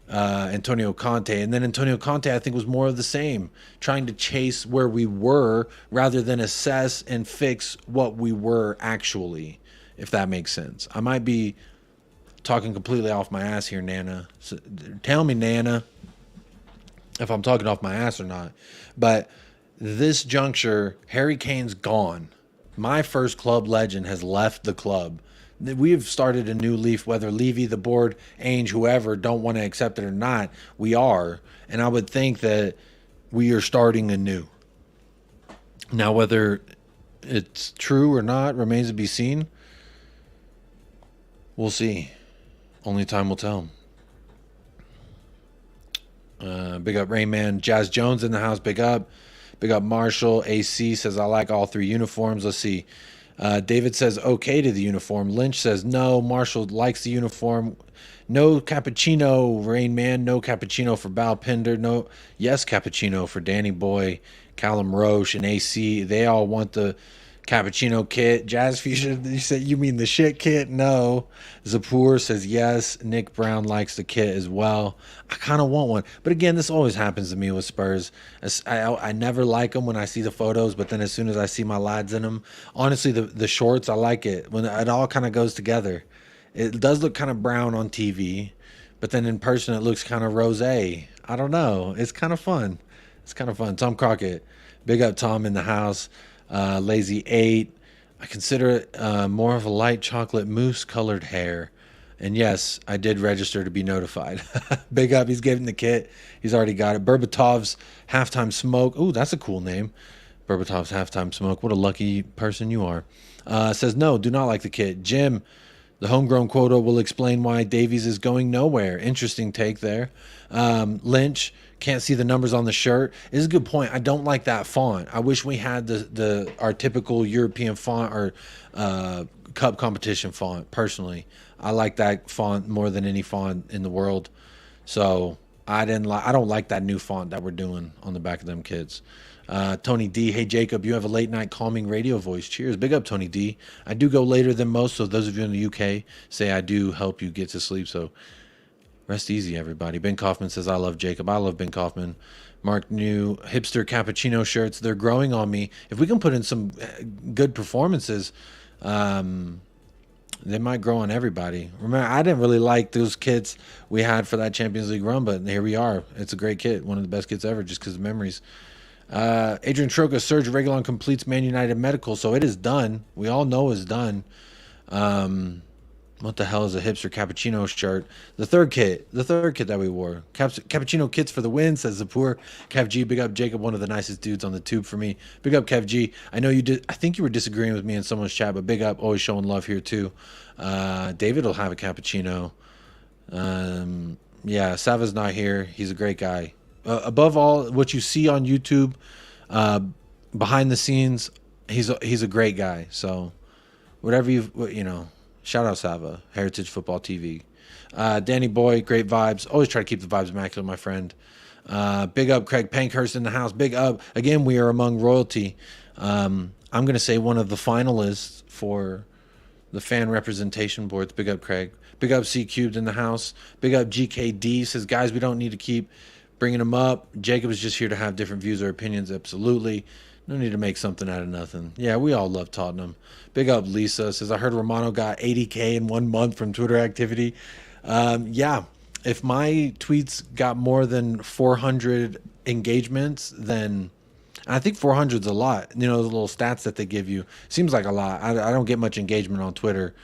Antonio Conte. And then Antonio Conte, I think, was more of the same, trying to chase where we were rather than assess and fix what we were actually, if that makes sense. I might be talking completely off my ass here, Nana. So tell me, Nana, if I'm talking off my ass or not. But this juncture, Harry Kane's gone. My first club legend has left the club. We've started a new leaf, whether Levy, the board, Ainge, whoever, don't want to accept it or not. We are. And I would think that we are starting anew. Now, whether it's true or not remains to be seen. We'll see. Only time will tell. Big up Rayman. Jazz Jones in the house. Big up. Big up Marshall. AC says, I like all 3 uniforms. Let's see. David says okay to the uniform. Lynch says no. Marshall likes the uniform. No cappuccino, Rain Man. No cappuccino for Bal Pinder. No, yes, cappuccino for Danny Boy, Callum Roche, and AC. They all want the cappuccino kit. Jazz Fusion, you said you mean the shit kit? No. Zapur says yes. Nick Brown likes the kit as well. I kind of want one, but again, this always happens to me with Spurs. I never like them when I see the photos, but then as soon as I see my lads in them, honestly, the shorts, I like it when it all kind of goes together. It does look kind of brown on TV, but then in person it looks kind of rosé. I don't know. It's kind of fun. It's kind of fun. Tom Crockett, big up Tom in the house. Lazy 8. I consider it more of a light chocolate mousse colored hair. And yes, I did register to be notified. Big up. He's getting the kit. He's already got it. Berbatov's Halftime Smoke. Ooh, that's a cool name. Berbatov's Halftime Smoke. What a lucky person you are. Says no, do not like the kit. Jim, the homegrown quota will explain why Davies is going nowhere. Interesting take there. Lynch, can't see the numbers on the shirt. Is a good point. I don't like that font. I wish we had our typical European font or cup competition font. Personally, I like that font more than any font in the world. So I don't like that new font that we're doing on the back of them kids. Tony D, hey Jacob, you have a late night calming radio voice. Cheers. Big up, Tony D. I do go later than most, so those of you in the UK say I do help you get to sleep. So rest easy, everybody. Ben Kaufman says, I love Jacob. I love Ben Kaufman. Mark New, hipster cappuccino shirts. They're growing on me. If we can put in some good performances, they might grow on everybody. Remember, I didn't really like those kits we had for that Champions League run, but here we are. It's a great kit. One of the best kits ever just because of memories. Adrian Troca, SERGIO Regulon completes Man United medical. So it is done. We all know it's done. What the hell is a hipster cappuccino shirt? The third kit that we wore. Cappuccino kits for the win, says Zapur. Kev G, big up Jacob, one of the nicest dudes on the tube for me. Big up Kev G. I know you did. I think you were disagreeing with me in someone's chat, but big up, always showing love here too. David will have a cappuccino. Yeah, Sava's not here. He's a great guy. Above all, what you see on YouTube, behind the scenes, he's a great guy. So whatever you know. Shout out Sava, Heritage Football TV. Danny Boy, great vibes. Always try to keep the vibes immaculate, my friend. Big up Craig Pankhurst in the house. Big up. Again, we are among royalty. I'm going to say one of the finalists for the fan representation boards. Big up Craig. Big up C Cubed in the house. Big up GKD. Says, guys, we don't need to keep bringing them up. Jacob is just here to have different views or opinions. Absolutely. No need to make something out of nothing. Yeah, we all love Tottenham. Big up Lisa. Says, I heard Romano got 80K in 1 month from Twitter activity. Yeah, if my tweets got more than 400 engagements, then I think 400 is a lot. You know, the little stats that they give you. Seems like a lot. I don't get much engagement on Twitter.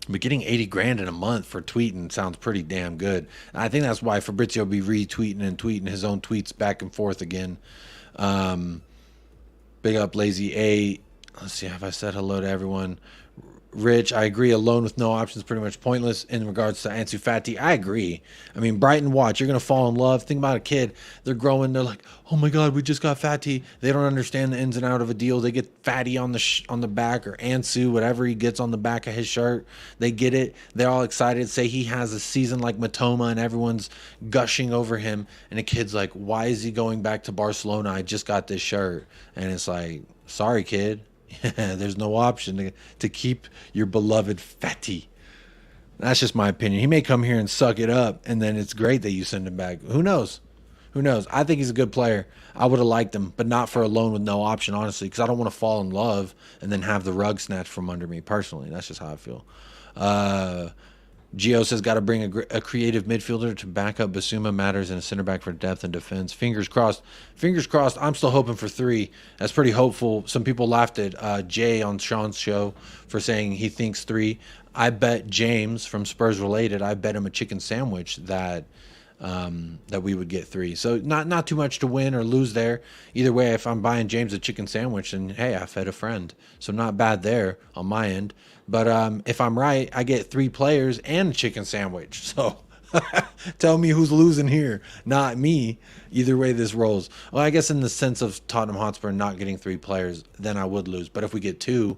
But getting 80 grand in a month for tweeting sounds pretty damn good. And I think that's why Fabrizio be retweeting and tweeting his own tweets back and forth again. Big up Lazy A. Let's see, have I said hello to everyone? Rich, I agree. A loan with no options is pretty much pointless in regards to Ansu Fati. I agree. I mean, Brighton, watch. You're going to fall in love. Think about a kid. They're growing. They're like, oh, my God, we just got Fati. They don't understand the ins and outs of a deal. They get Fati on the back, or Ansu, whatever he gets on the back of his shirt. They get it. They're all excited. Say he has a season like Matoma, and everyone's gushing over him. And the kid's like, why is he going back to Barcelona? I just got this shirt. And it's like, sorry, kid. There's no option to keep your beloved Fati. That's just my opinion. He may come here and suck it up, and then it's great that you send him back. Who knows? Who knows? I think he's a good player. I would have liked him, but not for a loan with no option, honestly, because I don't want to fall in love and then have the rug snatched from under me personally. That's just how I feel. Gio says, got to bring a creative midfielder to back up Basuma. Matters in a center back for depth and defense. Fingers crossed. Fingers crossed. I'm still hoping for 3. That's pretty hopeful. Some people laughed at Jay on Sean's show for saying he thinks 3. I bet James from Spurs Related, I bet him a chicken sandwich that we would get 3. So not too much to win or lose there. Either way, if I'm buying James a chicken sandwich, then hey, I fed a friend. So not bad there on my end. But if I'm right, I get 3 players and a chicken sandwich. So Tell me who's losing here, not me. Either way this rolls. Well, I guess in the sense of Tottenham Hotspur not getting 3 players, then I would lose. But if we get 2,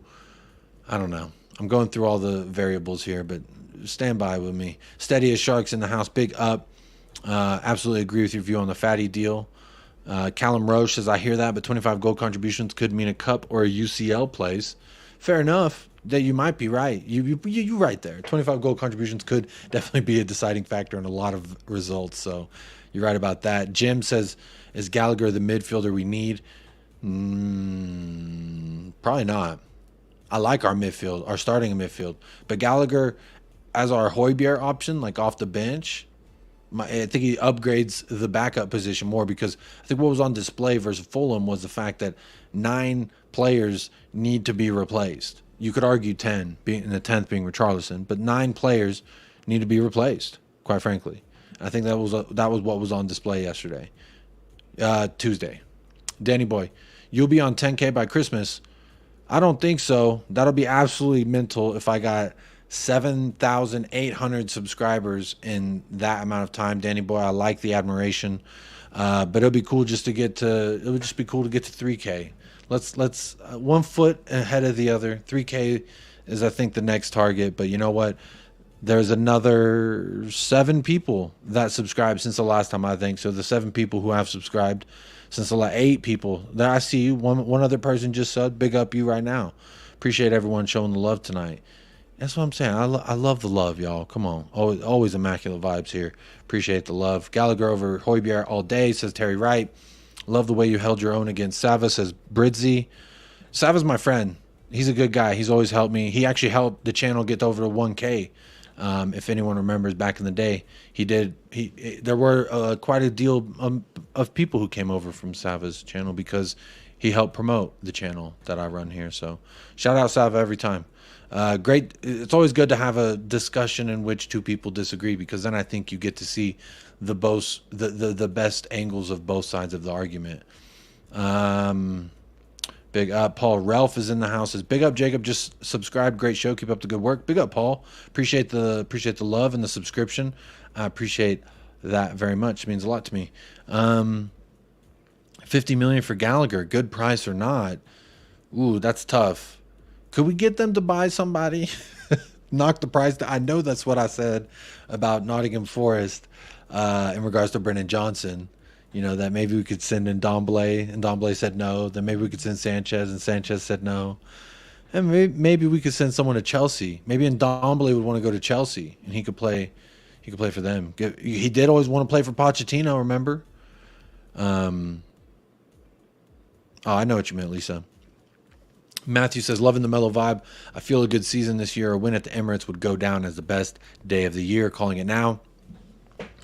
I don't know. I'm going through all the variables here, but stand by with me. Steady as Sharks in the house. Big up. Absolutely agree with your view on the Fatty deal. Callum Roche says, I hear that, but 25 goal contributions could mean a cup or a UCL place. Fair enough. That you might be right. You right there. 25 goal contributions could definitely be a deciding factor in a lot of results. So you're right about that. Jim says, is Gallagher the midfielder we need? Probably not. I like our midfield, our starting midfield. But Gallagher, as our Højbjerg option, like off the bench, I think he upgrades the backup position more, because I think what was on display versus Fulham was the fact that 9 players need to be replaced. You could argue 10, being the 10th being Richarlison, but 9 players need to be replaced, quite frankly. I think that was what was on display yesterday. Tuesday. Danny Boy, you'll be on 10K by Christmas. I don't think so. That'll be absolutely mental if I got 7,800 subscribers in that amount of time. Danny Boy, I like the admiration. But it'll be cool just to get to, it would just be cool to get to 3K. Let's 1 foot ahead of the other. 3K is, I think, the next target. But you know what? There's another 7 people that subscribed since the last time, I think. So the 7 people who have subscribed since the last 8 people. There, I see you. One other person just subbed. Big up you right now. Appreciate everyone showing the love tonight. That's what I'm saying. I love the love, y'all. Come on. Always immaculate vibes here. Appreciate the love. Gallagher over Højbjerg all day, says Terry Wright. Love the way you held your own against Sava, says Bridzi. Sava's my friend. He's a good guy. He's always helped me. He actually helped the channel get over to 1K. If anyone remembers back in the day, there were quite a deal of people who came over from Sava's channel because he helped promote the channel that I run here. So shout out Sava every time. Great. It's always good to have a discussion in which 2 people disagree, because then I think you get to see the best angles of both sides of the argument. Big up. Paul Ralph is in the house. Says, big up, Jacob. Just subscribe. Great show. Keep up the good work. Big up, Paul. Appreciate the love and the subscription. I appreciate that very much. It means a lot to me. 50 million for Gallagher. Good price or not? Ooh, that's tough. Could we get them to buy somebody? Knock the price down. I know that's what I said about Nottingham Forest in regards to Brennan Johnson. You know, that maybe we could send in Domblé, and Domblé said no. Then maybe we could send Sanchez, and Sanchez said no. And maybe we could send someone to Chelsea. Maybe Domblé would want to go to Chelsea, and he could play for them. He did always want to play for Pochettino, remember? Oh, I know what you meant, Lisa. Matthew says, loving the mellow vibe. I feel a good season this year. A win at the Emirates would go down as the best day of the year. Calling it now.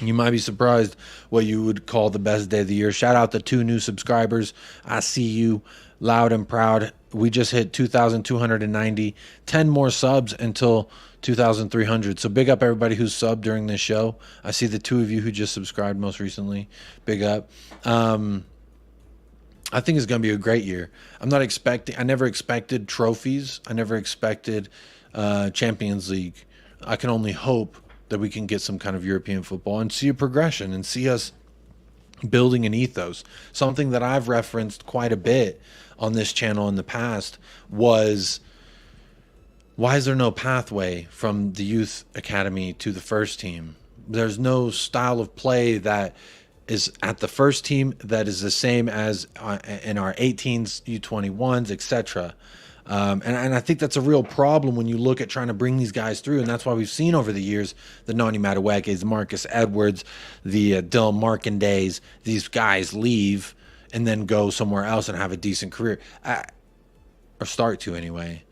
You might be surprised what you would call the best day of the year. Shout out to 2 new subscribers. I see you loud and proud. We just hit 2,290. 10 more subs until 2,300. So big up everybody who's subbed during this show. I see the 2 of you who just subscribed most recently. Big up. I think it's going to be a great year. I never expected trophies. I never expected Champions League. I can only hope that we can get some kind of European football and see a progression and see us building an ethos. Something that I've referenced quite a bit on this channel in the past was, why is there no pathway from the youth academy to the first team? There's no style of play that is at the first team that is the same as in our 18s, U21s, etc. And I think that's a real problem when you look at trying to bring these guys through. And that's why we've seen over the years the Nani Maduekes, the Marcus Edwards, the Dylan Markandays, these guys leave and then go somewhere else and have a decent career. Or start to anyway.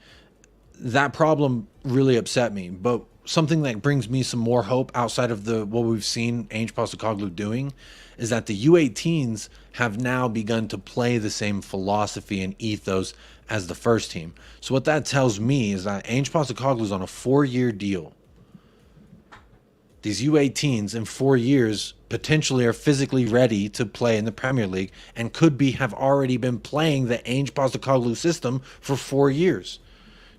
That problem really upset me. But something that brings me some more hope outside of what we've seen Ange Postecoglou doing is that the U18s have now begun to play the same philosophy and ethos as the first team. So what that tells me is that Ange Postecoglou is on a 4-year deal. These U18s in 4 years potentially are physically ready to play in the Premier League and have already been playing the Ange Postecoglou system for 4 years.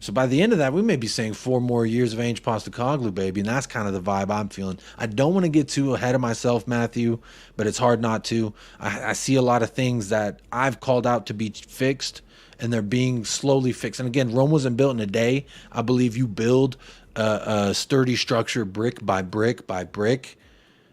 So by the end of that, we may be saying 4 more years of Ainge Postecoglou, baby, and that's kind of the vibe I'm feeling. I don't want to get too ahead of myself, Matthew, but it's hard not to. I see a lot of things that I've called out to be fixed, and they're being slowly fixed. And again, Rome wasn't built in a day. I believe you build a sturdy structure brick by brick by brick,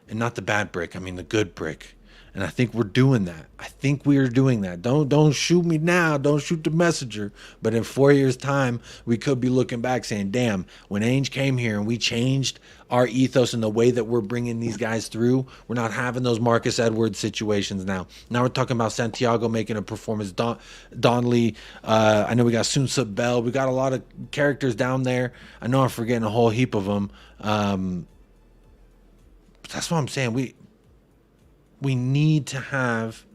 and not the bad brick. I mean the good brick. And I think we're doing that. I think we are doing that. Don't shoot me now. Don't shoot the messenger. But in 4 years' time, we could be looking back saying, damn, when Ainge came here and we changed our ethos and the way that we're bringing these guys through, we're not having those Marcus Edwards situations now. Now we're talking about Santiago making a performance. Donnelly, I know we got Sunsa Bell. We got a lot of characters down there. I know I'm forgetting a whole heap of them. That's what I'm saying. We need to have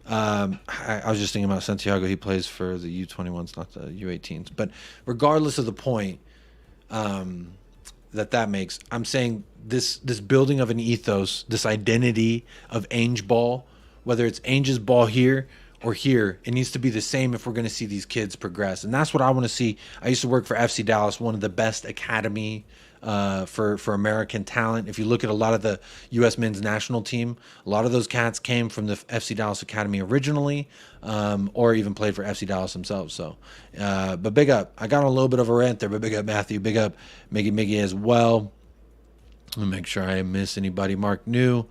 I was just thinking about Santiago. He plays for the U21s, not the U18s. But regardless of the point that makes, I'm saying this building of an ethos, this identity of Ainge ball, whether it's Ainge's ball here or here, it needs to be the same if we're going to see these kids progress. And that's what I want to see. I used to work for FC Dallas, one of the best academy for American talent. If you look at a lot of the U.S. men's national team, a lot of those cats came from the FC Dallas Academy originally, or even played for FC Dallas themselves. So, but big up. I got on a little bit of a rant there, but big up Matthew. Big up Miggy as well. Let me make sure I didn't miss anybody. Mark New.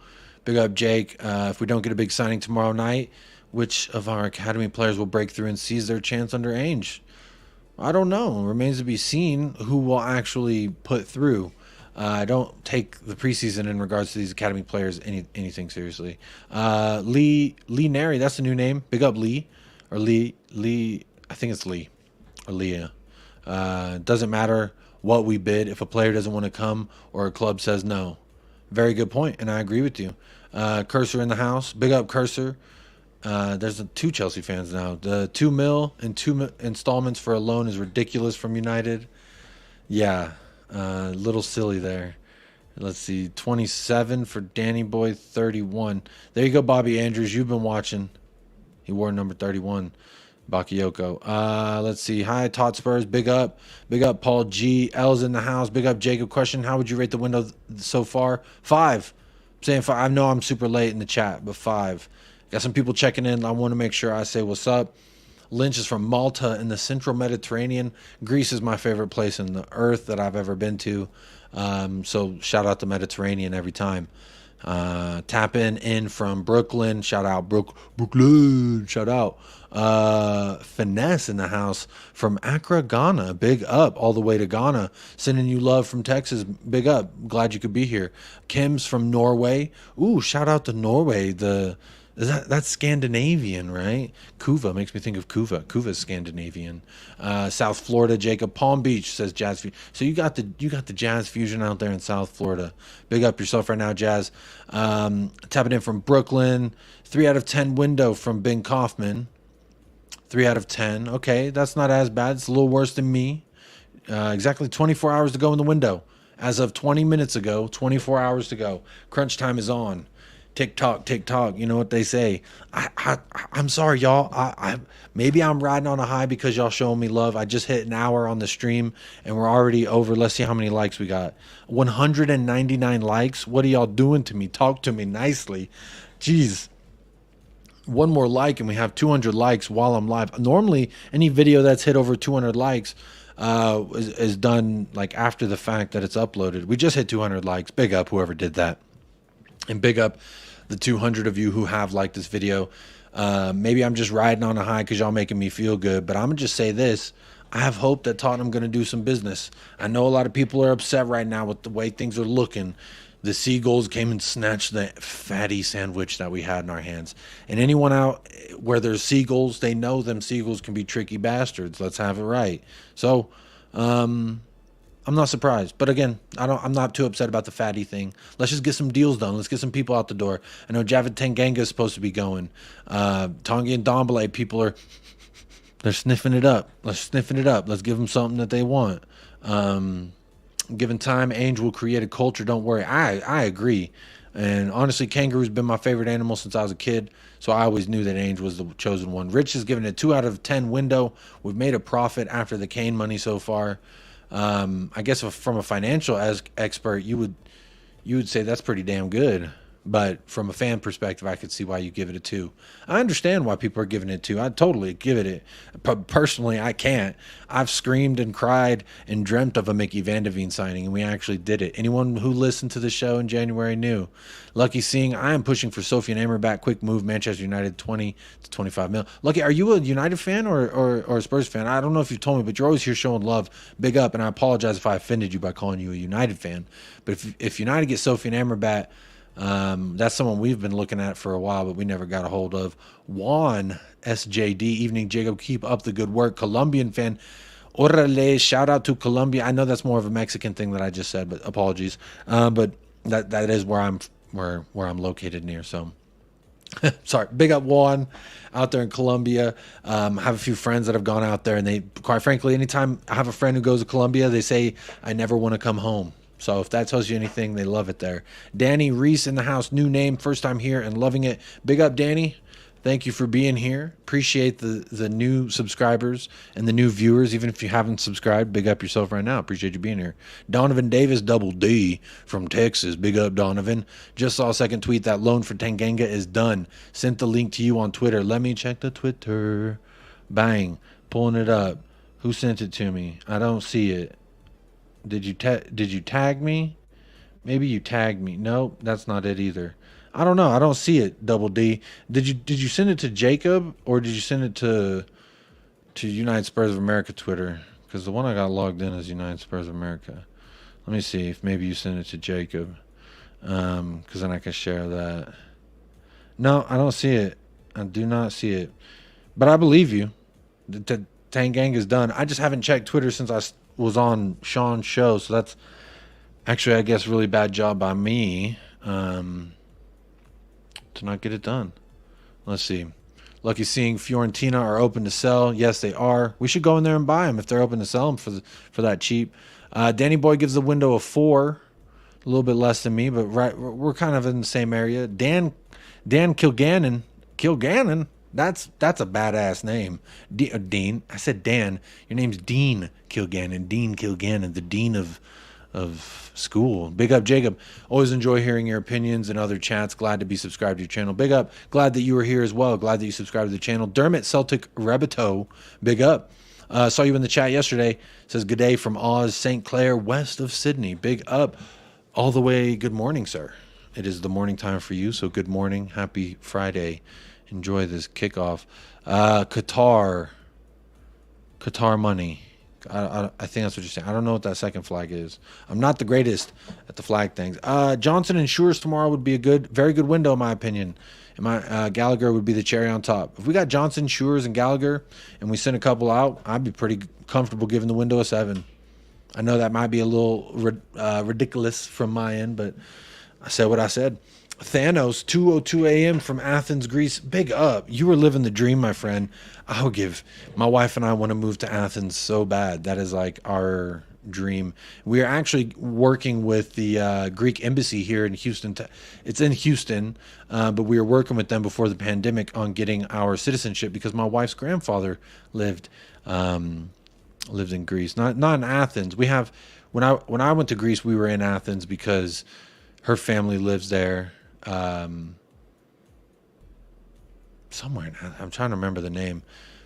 Big up Jake. If we don't get a big signing tomorrow night, which of our academy players will break through and seize their chance under Ainge? I don't know. It remains to be seen who will actually put through. I don't take the preseason in regards to these academy players anything seriously. Lee Nary, that's the new name. Big up Lee. Or Lee. I think it's Lee. Or Leah. Doesn't matter what we bid if a player doesn't want to come or a club says no. Very good point, and I agree with you. Cursor in the house. Big up Cursor. There's 2 Chelsea fans now. The $2 million and 2 installments for a loan is ridiculous from United. Yeah, a little silly there. Let's see, 27 for Danny Boy, 31. There you go, Bobby Andrews. You've been watching. He wore number 31, Bakayoko. Let's see. Hi, Todd Spurs. Big up. Big up, Paul G. L's in the house. Big up, Jacob. Question, how would you rate the window so far? 5. I'm saying 5. I know I'm super late in the chat, but 5. Got some people checking in. I want to make sure I say what's up. Lynch is from Malta in the central Mediterranean. Greece is my favorite place in the earth that I've ever been to. So shout out the Mediterranean every time. Tap in from Brooklyn. Shout out Brooklyn. Shout out. Finesse in the house from Accra, Ghana. Big up all the way to Ghana. Sending you love from Texas. Big up. Glad you could be here. Kim's from Norway. Ooh, shout out to Norway. That's Scandinavian, right? Kuva makes me think of Kuva. Kuva's Scandinavian. South Florida, Jacob. Palm Beach says Jazz Fusion. So you got the Jazz Fusion out there in South Florida. Big up yourself right now, Jazz. Tapping in from Brooklyn. 3 out of 10 window from Ben Kaufman. 3 out of 10. Okay, that's not as bad. It's a little worse than me. Exactly 24 hours to go in the window. As of 20 minutes ago, 24 hours to go. Crunch time is on. Tick tock, you know what they say. I'm sorry, y'all. I maybe I'm riding on a high because y'all showing me love. I just hit an hour on the stream and we're already over. Let's see how many likes we got. 199 likes. What are y'all doing to me? Talk to me nicely. Jeez. One more like and we have 200 likes while I'm live. Normally, any video that's hit over 200 likes is done like after the fact that it's uploaded. We just hit 200 likes. Big up whoever did that. And big up the 200 of you who have liked this video. Maybe I'm just riding on a high because y'all making me feel good. But I'm going to just say this. I have hope that Tottenham going to do some business. I know a lot of people are upset right now with the way things are looking. The Seagulls came and snatched the fatty sandwich that we had in our hands. And anyone out where there's Seagulls, they know them Seagulls can be tricky bastards. Let's have it right. So, I'm not surprised, but again, I'm not too upset about the fatty thing. Let's just get some deals done. Let's get some people out the door. I know Javid Tanganga is supposed to be going. Tongi and Dombele, they're sniffing it up. Let's give them something that they want. Given time, Ainge will create a culture. Don't worry. I agree. And honestly, kangaroo's been my favorite animal since I was a kid, so I always knew that Ainge was the chosen one. Rich has given it a 2 out of 10 window. We've made a profit after the cane money so far. I guess from a financial expert, you would say that's pretty damn good. But from a fan perspective, I could see why you give it a 2. I understand why people are giving it 2. I'd totally give it. But personally, I can't. I've screamed and cried and dreamt of a Mickey Van de Veen signing, and we actually did it. Anyone who listened to the show in January knew. Lucky seeing I am pushing for Sofian Amrabat. Quick move, Manchester United, 20 to 25 mil. Lucky, are you a United fan or a Spurs fan? I don't know if you told me, but you're always here showing love. Big up, and I apologize if I offended you by calling you a United fan. But if United get Sofian Amrabat, that's someone we've been looking at for a while, but we never got a hold of. Juan SJD, evening Jacob, keep up the good work. Colombian fan, orale, shout out to Colombia. I know that's more of a Mexican thing that I just said, but apologies. But that is where I'm located near. So sorry, big up Juan out there in Colombia. I have a few friends that have gone out there, and they, quite frankly, anytime I have a friend who goes to Colombia, they say I never want to come home. So if that tells you anything, they love it there. Danny Reese in the house, new name, first time here and loving it. Big up, Danny. Thank you for being here. Appreciate the new subscribers and the new viewers. Even if you haven't subscribed, big up yourself right now. Appreciate you being here. Donovan Davis, double D from Texas. Big up, Donovan. Just saw a second tweet that loan for Tanganga is done. Sent the link to you on Twitter. Let me check the Twitter. Bang. Pulling it up. Who sent it to me? I don't see it. Did you tag me? Maybe you tagged me. No, that's not it either. I don't know. I don't see it. Double D. Did you send it to Jacob or did you send it to United Spurs of America Twitter? Because the one I got logged in is United Spurs of America. Let me see if maybe you sent it to Jacob. Because then I can share that. No, I don't see it. I do not see it. But I believe you. The Tanganga is done. I just haven't checked Twitter since I was on Sean's show, so that's actually, I guess, really bad job by me to not get it done. Let's see. Lucky seeing Fiorentina are open to sell. Yes, they are. We should go in there and buy them if they're open to sell them for that cheap. Danny Boy gives the window a 4, a little bit less than me, but we're kind of in the same area. Dan Kilgannon. That's a badass name. Dean. I said Dan. Your name's Dean Kilgannon. Dean Kilgannon, the dean of school. Big up, Jacob. Always enjoy hearing your opinions and other chats. Glad to be subscribed to your channel. Big up. Glad that you were here as well. Glad that you subscribed to the channel. Dermot Celtic Rebito. Big up. Saw you in the chat yesterday. Says good day from Oz, St. Clair, west of Sydney. Big up. All the way. Good morning, sir. It is the morning time for you, so good morning. Happy Friday. Enjoy this kickoff. Qatar money. I think that's what you're saying. I don't know what that second flag is. I'm not the greatest at the flag things. Johnson and Shures tomorrow would be a very good window in my opinion. And Gallagher would be the cherry on top. If we got Johnson, Shures, and Gallagher, and we send a couple out, I'd be pretty comfortable giving the window a 7. I know that might be a little ridiculous from my end, but I said what I said. Thanos, 2:02 a.m. from Athens, Greece. Big up. You were living the dream, my friend. My wife and I want to move to Athens so bad. That is like our dream. We are actually working with the Greek embassy here in Houston. It's in Houston, but we were working with them before the pandemic on getting our citizenship because my wife's grandfather lived in Greece. Not in Athens. We have when I went to Greece, we were in Athens because her family lives there. Somewhere I'm trying to remember the name,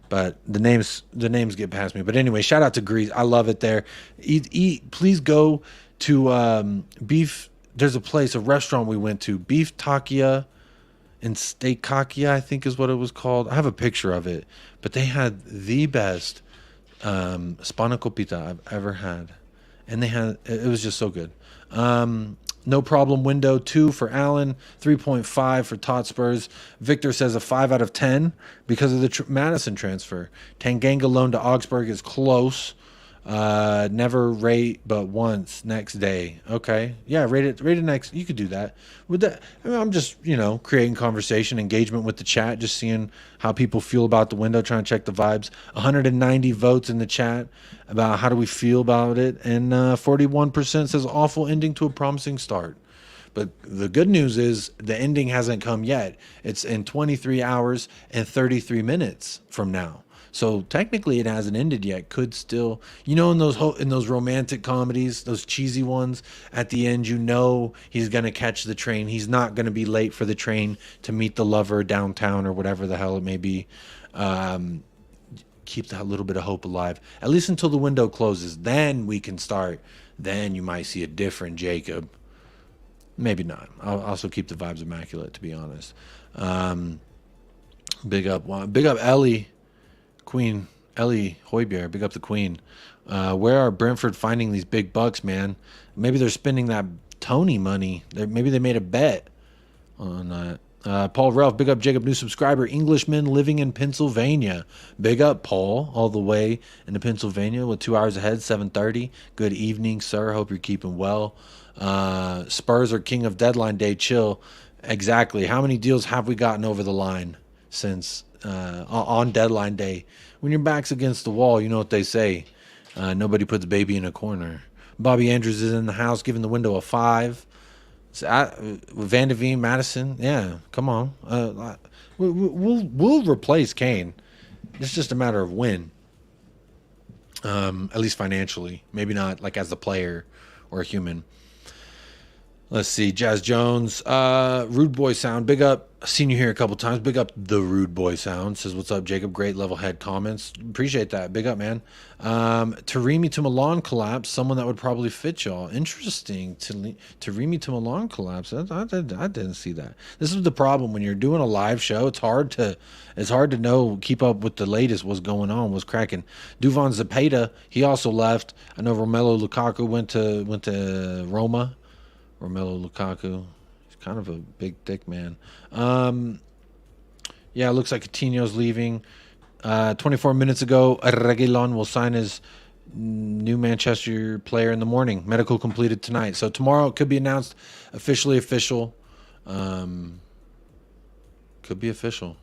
but the names get past me. But anyway, shout out to Greece. I love it there. Please go to beef. There's a restaurant we went to, Beef Takia and Steak Kakia, I think is what it was called. I have a picture of it, but they had the best spanakopita I've ever had, and it was just so good. No problem window 2 for Allen, 3.5 for Tot Spurs. Victor says a 5 out of 10 because of the Madison transfer. Tanganga loan to Augsburg is close. Never rate but once next day. Okay. Yeah, rate it next. You could do that. I'm just, creating conversation, engagement with the chat, just seeing how people feel about the window, trying to check the vibes. 190 votes in the chat about how do we feel about it, and 41% says awful ending to a promising start. But the good news is the ending hasn't come yet. It's in 23 hours and 33 minutes from now. So technically, it hasn't ended yet. Could still, in those romantic comedies, those cheesy ones, at the end, he's gonna catch the train. He's not gonna be late for the train to meet the lover downtown or whatever the hell it may be. Keep that little bit of hope alive, at least until the window closes. Then we can start. Then you might see a different Jacob. Maybe not. I'll also keep the vibes immaculate, to be honest. Big up Ellie. Queen Ellie Hoybier, big up the Queen. Where are Brentford finding these big bucks, man? Maybe they're spending that Tony money. Maybe they made a bet on that. Paul Ralph, big up Jacob, new subscriber. Englishman living in Pennsylvania. Big up Paul, all the way into Pennsylvania with 2 hours ahead, 7:30. Good evening, sir. Hope you're keeping well. Spurs are king of deadline day. Chill. Exactly. How many deals have we gotten over the line since on deadline day? When your back's against the wall, you know what they say. Nobody puts baby in a corner. Bobby Andrews is in the house, giving the window a 5. Van de Veen, Madison, yeah, come on. We'll replace Kane. It's just a matter of when. At least financially, maybe not like as a player or a human. Let's see, Jazz Jones, Rude Boy Sound, big up. I've seen you here a couple times. Big up the Rude Boy Sound. Says, what's up, Jacob? Great level head comments. Appreciate that. Big up, man. Taremi to Milan collapse. Someone that would probably fit y'all. Interesting. Taremi to Milan collapse. I didn't see that. This is the problem when you're doing a live show. It's hard to keep up with the latest. What's going on? What's cracking? Duvan Zapata. He also left. I know Romelu Lukaku went to Roma. Romelu Lukaku. Kind of a big thick man. Yeah, it looks like Coutinho's leaving. 24 minutes ago, Reguilon will sign his new Manchester player in the morning. Medical completed tonight. So tomorrow it could be announced official. Could be official.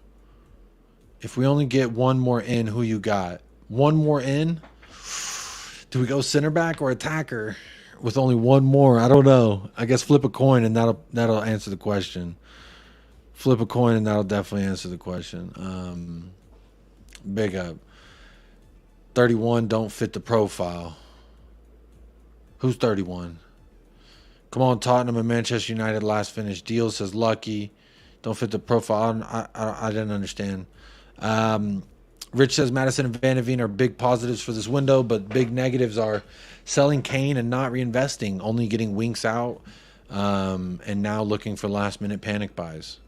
If we only get one more in, who you got? One more in? Do we go center back or attacker? With only one more, I don't know. I guess flip a coin and that'll answer the question. Flip a coin and that'll definitely answer the question. Big up. 31 don't fit the profile. Who's 31? Come on, Tottenham and Manchester United last finished deal, says Lucky. Don't fit the profile. I didn't understand. Rich says Madison and Van de Veen are big positives for this window, but big negatives are selling Kane and not reinvesting, only getting winks out, and now looking for last-minute panic buys.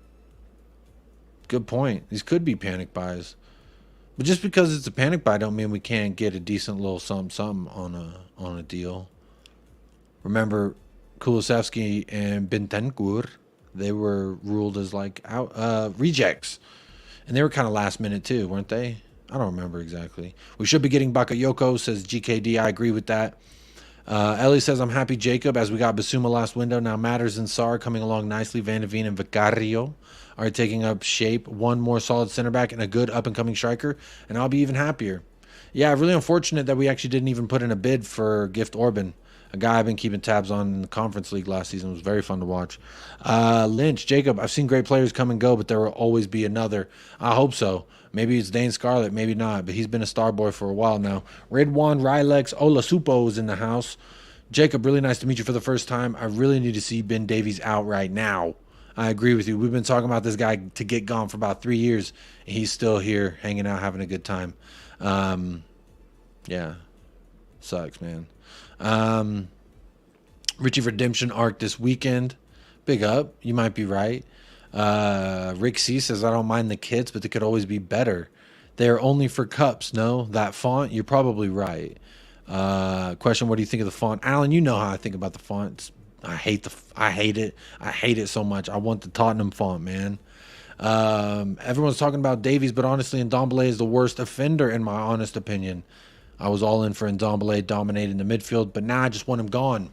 Good point. These could be panic buys. But just because it's a panic buy don't mean we can't get a decent little something on a deal. Remember, Kulusevski and Bentancur, they were ruled as like rejects. And they were kind of last minute too, weren't they? I don't remember exactly. We should be getting Bakayoko, says GKD. I agree with that. Ellie says, I'm happy, Jacob, as we got Basuma last window. Now Matters and Sar coming along nicely. Van de Veen and Vicario are taking up shape. One more solid center back and a good up-and-coming striker, and I'll be even happier. Yeah, really unfortunate that we actually didn't even put in a bid for Gift Orban, a guy I've been keeping tabs on in the Conference League last season. It was very fun to watch. Lynch, Jacob, I've seen great players come and go, but there will always be another. I hope so. Maybe it's Dane Scarlett, maybe not, but he's been a star boy for a while now. Redwan Rylex Olasupo is in the house. Jacob, really nice to meet you for the first time. I really need to see Ben Davies out right now. I agree with you. We've been talking about this guy to get gone for about 3 years, and he's still here hanging out, having a good time. Yeah, sucks, man. Richie Redemption arc this weekend. Big up. You might be right. Rick C says, I don't mind the kits, but they could always be better. They're only for cups. No, that font, you're probably right. Question, what do you think of the font? Alan, you know how I think about the font. I hate it. I hate it so much. I want the Tottenham font, man. Everyone's talking about Davies, but honestly, Ndombele is the worst offender in my honest opinion. I was all in for Ndombele dominating the midfield, but now I just want him gone.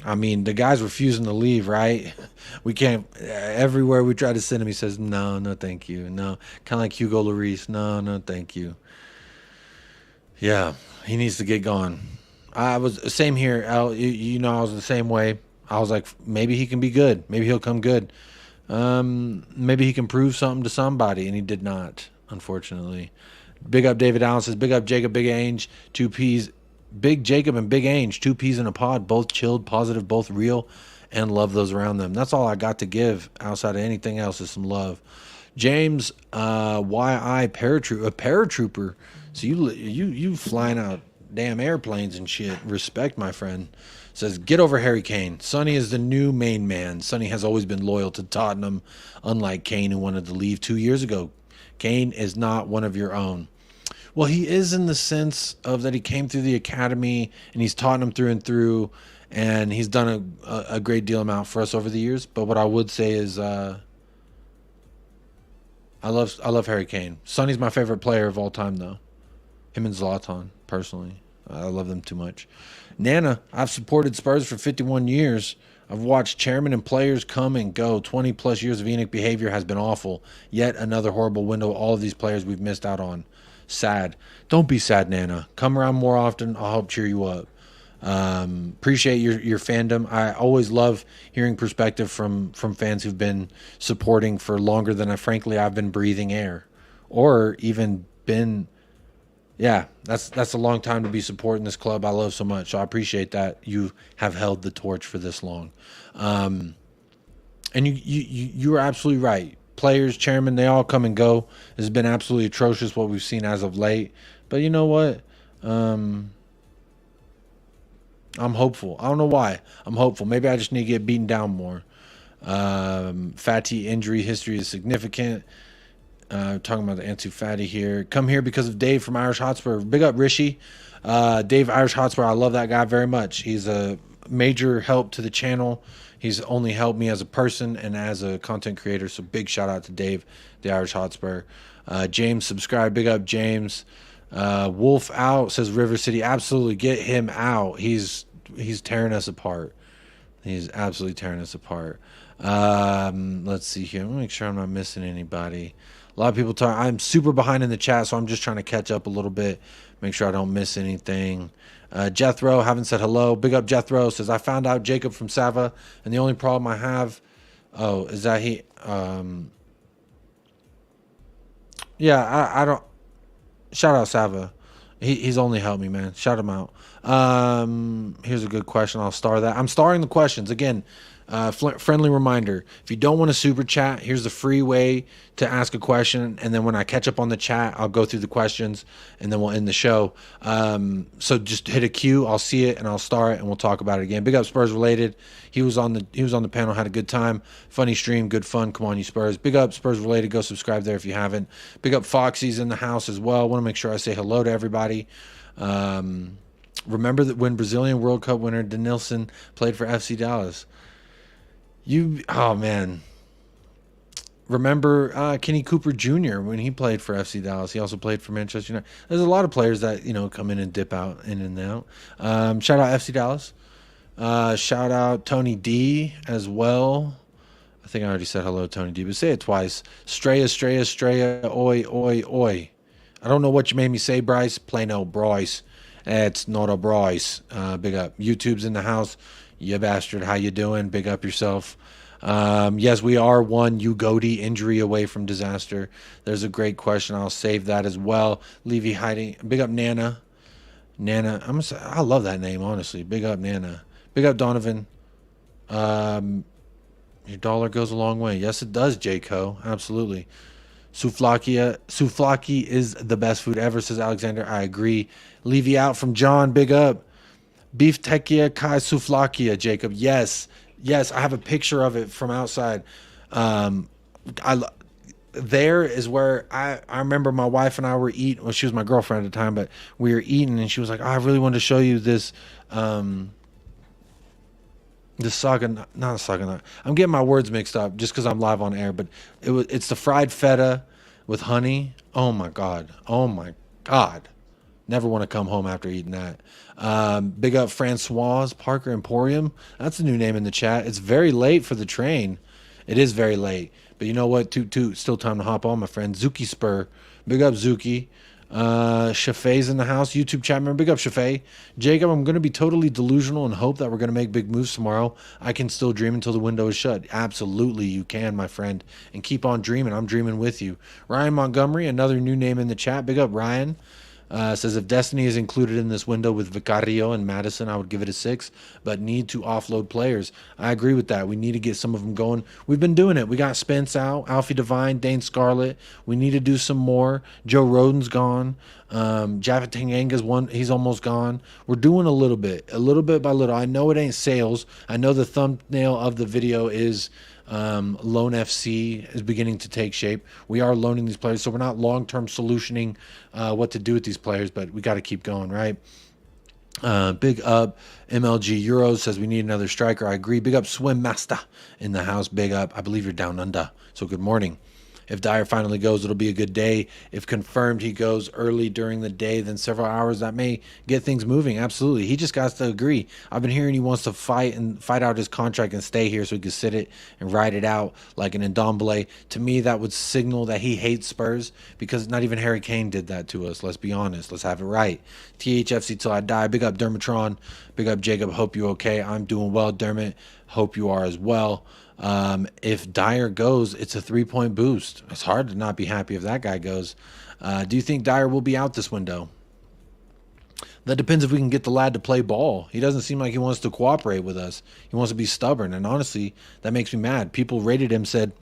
I mean, the guy's refusing to leave, right? We can't. Everywhere we try to send him, he says, no, thank you. No. Kind of like Hugo Lloris. No, thank you. Yeah, he needs to get gone. I was same here, Al. You know, I was the same way. I was like, maybe he can be good. Maybe he'll come good. Maybe he can prove something to somebody, and he did not, unfortunately. Big up David Allen says, big up Jacob, Big Ange, two P's. Big Jacob and Big Ange, two peas in a pod, both chilled, positive, both real, and love those around them. That's all I got to give outside of anything else is some love. James, YI paratrooper. So you flying out damn airplanes and shit. Respect, my friend. Says, get over Harry Kane. Sonny is the new main man. Sonny has always been loyal to Tottenham, unlike Kane, who wanted to leave 2 years ago. Kane is not one of your own. Well, he is in the sense of that he came through the academy and he's Tottenham through and through, and he's done a great deal amount for us over the years. But what I would say is I love Harry Kane. Sonny's my favorite player of all time, though. Him and Zlatan, personally. I love them too much. Nana, I've supported Spurs for 51 years. I've watched chairmen and players come and go. 20-plus years of Enoch behavior has been awful. Yet another horrible window of all of these players we've missed out on. Sad. Don't be sad, Nana. Come around more often. I'll help cheer you up. Appreciate your fandom. I always love hearing perspective from fans who've been supporting for longer than I've been breathing air, or even been. Yeah, that's a long time to be supporting this club I love so much. So I appreciate that you have held the torch for this long. And you are absolutely right. Players, chairman, they all come and go. It's been absolutely atrocious what we've seen as of late. But you know what? I'm hopeful. I don't know why. I'm hopeful. Maybe I just need to get beaten down more. Fatty injury history is significant. Talking about the Ansu Fati here. Come here because of Dave from Irish Hotspur. Big up Rishi. Dave, Irish Hotspur. I love that guy very much. He's a major help to the channel. He's only helped me as a person and as a content creator. So big shout out to Dave, the Irish Hotspur. James, subscribe. Big up James. Wolf out, says River City. Absolutely get him out. He's tearing us apart. He's absolutely tearing us apart. Let's see here. Let me make sure I'm not missing anybody. A lot of people talk. I'm super behind in the chat, so I'm just trying to catch up a little bit, make sure I don't miss anything. Jethro, haven't said hello. Big up Jethro, says, I found out Jacob from Sava, and the only problem I have, is that he, yeah, I don't, shout out Sava. He's only helped me, man. Shout him out. Here's a good question. I'll star that. I'm starring the questions. Again, friendly reminder, if you don't want to super chat, here's the free way to ask a question, and then when I catch up on the chat, I'll go through the questions and then we'll end the show. So just hit a queue, I'll see it and I'll star it and we'll talk about it again. Big up Spurs related. He was on the panel, had a good time. Funny stream, good fun. Come on, you Spurs. Big up Spurs related. Go subscribe there if you haven't. Big up Foxy's in the house as well. Want to make sure I say hello to everybody. Remember that when Brazilian World Cup winner Denilson played for FC Dallas. Oh man. Remember Kenny Cooper Jr. when he played for FC Dallas. He also played for Manchester United. There's a lot of players that, come in and dip out in and out. Shout out FC Dallas. Shout out Tony D as well. I think I already said hello to Tony D, but say it twice. Straya, oi, oi, oi. I don't know what you made me say, Bryce. Play no Bryce. It's not a Bryce. Big up. YouTube's in the house. You bastard, how you doing? Big up yourself. Yes, we are one Ugodi injury away from disaster. There's a great question. I'll save that as well. Levy hiding. Big up Nana. I love that name, honestly. Big up Nana. Big up Donovan. Your dollar goes a long way. Yes, it does, J-Co. Absolutely. Souvlaki is the best food ever, says Alexander. I agree. Levy out from John. Big up. Beef tekia kai souvlakia, Jacob. Yes, I have a picture of it from outside. There is where I remember my wife and I were eating. Well, she was my girlfriend at the time, but we were eating, and she was like, "Oh, I really wanted to show you this, this saga, not a saga. I'm getting my words mixed up just because I'm live on air, but it's the fried feta with honey. Oh my god. Never want to come home after eating that. Big up Francois Parker Emporium. That's a new name in the chat. It's very late for the train. It is very late. But you know what? Toot. Still time to hop on, my friend. Zuki Spur. Big up Zuki. Shafe's in the house. YouTube chat member. Big up, Shafe. Jacob, I'm going to be totally delusional and hope that we're going to make big moves tomorrow. I can still dream until the window is shut. Absolutely, you can, my friend. And keep on dreaming. I'm dreaming with you. Ryan Montgomery, another new name in the chat. Big up, Ryan. Says if Destiny is included in this window with Vicario and Madison, I would give it a 6, but need to offload players. I agree with that. We need to get some of them going. We've been doing it. We got Spence out, Alfie Devine, Dane Scarlett. We need to do some more. Joe Roden's gone. Jaffa Tanganga's one. He's almost gone. We're doing a little bit by little. I know it ain't sales. I know the thumbnail of the video is Loan FC is beginning to take shape. We are loaning these players, so we're not long-term solutioning what to do with these players, but we got to keep going, right? Big up MLG Euros says we need another striker. I agree. Big up Swim Master in the house. Big up. I believe you're down under, so good morning. If Dyer finally goes, it'll be a good day. If confirmed he goes early during the day, then several hours, that may get things moving. Absolutely. He just got to agree. I've been hearing he wants to fight out his contract and stay here so he can sit it and ride it out like an Ndombele. To me, that would signal that he hates Spurs, because not even Harry Kane did that to us. Let's be honest. Let's have it right. THFC till I die. Big up Dermatron. Big up Jacob. Hope you okay. I'm doing well, Dermot. Hope you are as well. If Dyer goes, it's a 3-point boost. It's hard to not be happy if that guy goes. Do you think Dyer will be out this window? That depends if we can get the lad to play ball. He doesn't seem like he wants to cooperate with us. He wants to be stubborn, and honestly, that makes me mad. People rated him, said,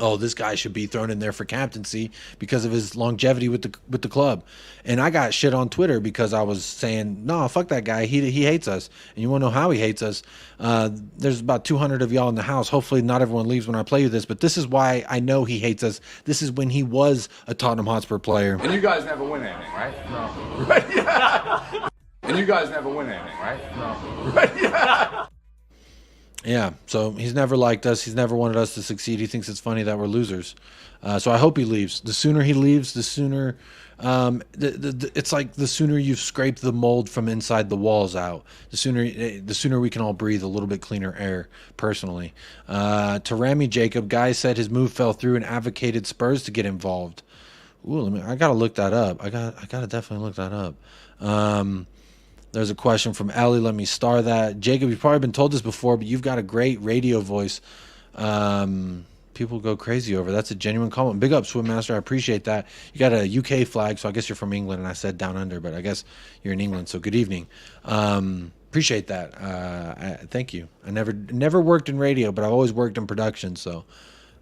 oh, this guy should be thrown in there for captaincy because of his longevity with the club. And I got shit on Twitter because I was saying, no, fuck that guy. He hates us. And you want to know how he hates us? There's about 200 of y'all in the house. Hopefully not everyone leaves when I play you this, but this is why I know he hates us. This is when he was a Tottenham Hotspur player. And you guys never win anything, right? No. Right? Yeah. And you guys never win anything, right? No. Right? Yeah. Yeah, so he's never liked us. He's never wanted us to succeed. He thinks it's funny that we're losers. So I hope he leaves. The sooner he leaves, the sooner it's like the sooner you've scraped the mold from inside the walls out, the sooner we can all breathe a little bit cleaner air, personally. To Rami Jacob, guy said his move fell through and advocated Spurs to get involved. Ooh, I gotta look that up. I gotta definitely look that up. There's a question from Ellie. Let me star that. Jacob, you've probably been told this before, but you've got a great radio voice. People go crazy over. That's a genuine compliment. Big up, Swimmaster. I appreciate that. You got a UK flag, so I guess you're from England, and I said down under, but I guess you're in England, so good evening. Appreciate that. Thank you. I never worked in radio, but I've always worked in production, so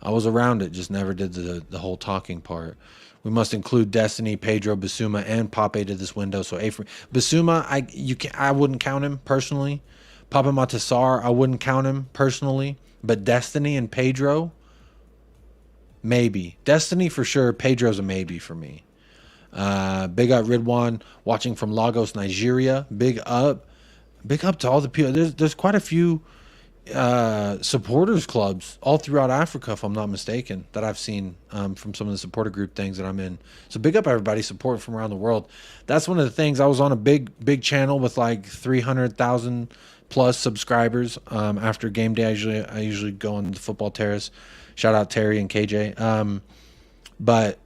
I was around it, just never did the whole talking part. We must include Destiny, Pedro, Basuma, and Pape to this window. So Basuma, I wouldn't count him personally. Papa Matasar, I wouldn't count him personally. But Destiny and Pedro, maybe. Destiny for sure. Pedro's a maybe for me. Big up Ridwan, watching from Lagos, Nigeria. Big up to all the people. There's quite a few supporters clubs all throughout Africa, if I'm not mistaken, that I've seen from some of the supporter group things that I'm in. So big up everybody supporting from around the world. That's one of the things. I was on a big channel with like 300,000 plus subscribers. After game day, I usually go on the football terrace. Shout out Terry and KJ. But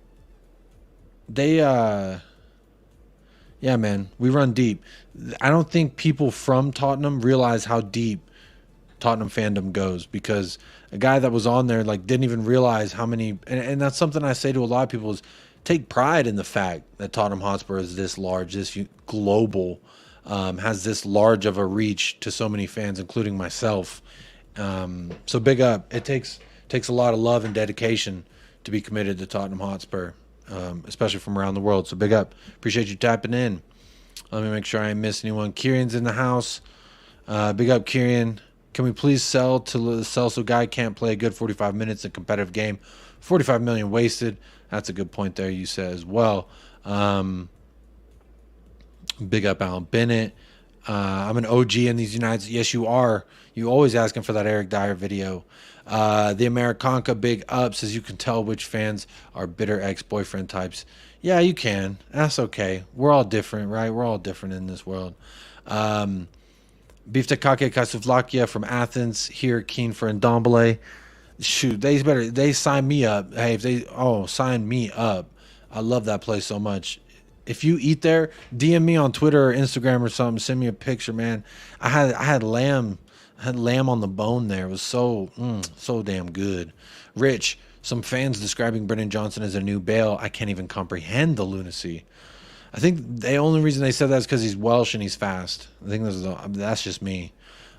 they yeah, man, we run deep. I don't think people from Tottenham realize how deep Tottenham fandom goes, because a guy that was on there like didn't even realize how many, and that's something I say to a lot of people, is take pride in the fact that Tottenham Hotspur is this large, this global, has this large of a reach to so many fans, including myself. So big up. It takes a lot of love and dedication to be committed to Tottenham Hotspur, especially from around the world. So big up. Appreciate you tapping in. Let me make sure I ain't miss anyone. Kieran's in the house. Big up, Kieran. Can we please sell so guy can't play a good 45 minutes in a competitive game? 45 million wasted. That's a good point there, you said as well. Big up Alan Bennett. I'm an OG in these United. Yes, you are. You always asking for that Eric Dyer video. The Americanca big up says you can tell which fans are bitter ex-boyfriend types. Yeah, you can. That's okay. We're all different, right? We're all different in this world. Biftekake Kasuvlakia from Athens here, keen for Ndombele. Shoot, they sign me up. Hey, if they sign me up. I love that place so much. If you eat there, DM me on Twitter or Instagram or something. Send me a picture, man. I had lamb. I had lamb on the bone there. It was so damn good. Rich, some fans describing Brennan Johnson as a new Bale. I can't even comprehend the lunacy. I think the only reason they said that is because he's Welsh and he's fast. I think that's just me.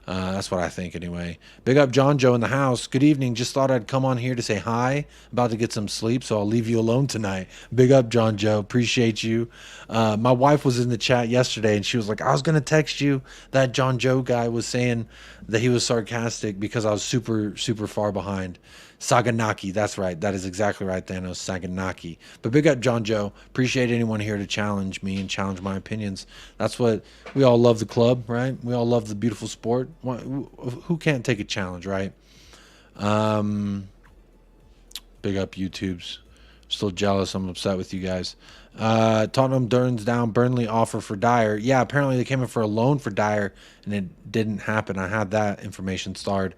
That's what I think anyway. Big up John Joe in the house. Good evening. Just thought I'd come on here to say hi. About to get some sleep, so I'll leave you alone tonight. Big up John Joe. Appreciate you. My wife was in the chat yesterday, and she was like, I was going to text you. That John Joe guy was saying that he was sarcastic because I was super, super far behind. Saganaki, that's right. That is exactly right, Thanos. Saganaki. But big up John Joe. Appreciate anyone here to challenge me and challenge my opinions. That's what we all love, the club, right? We all love the beautiful sport. Who can't take a challenge, right? Big up YouTubes. Still jealous. I'm upset with you guys. Tottenham turns down Burnley offer for Dyer. Yeah, apparently they came in for a loan for Dyer, and it didn't happen. I had that information starred.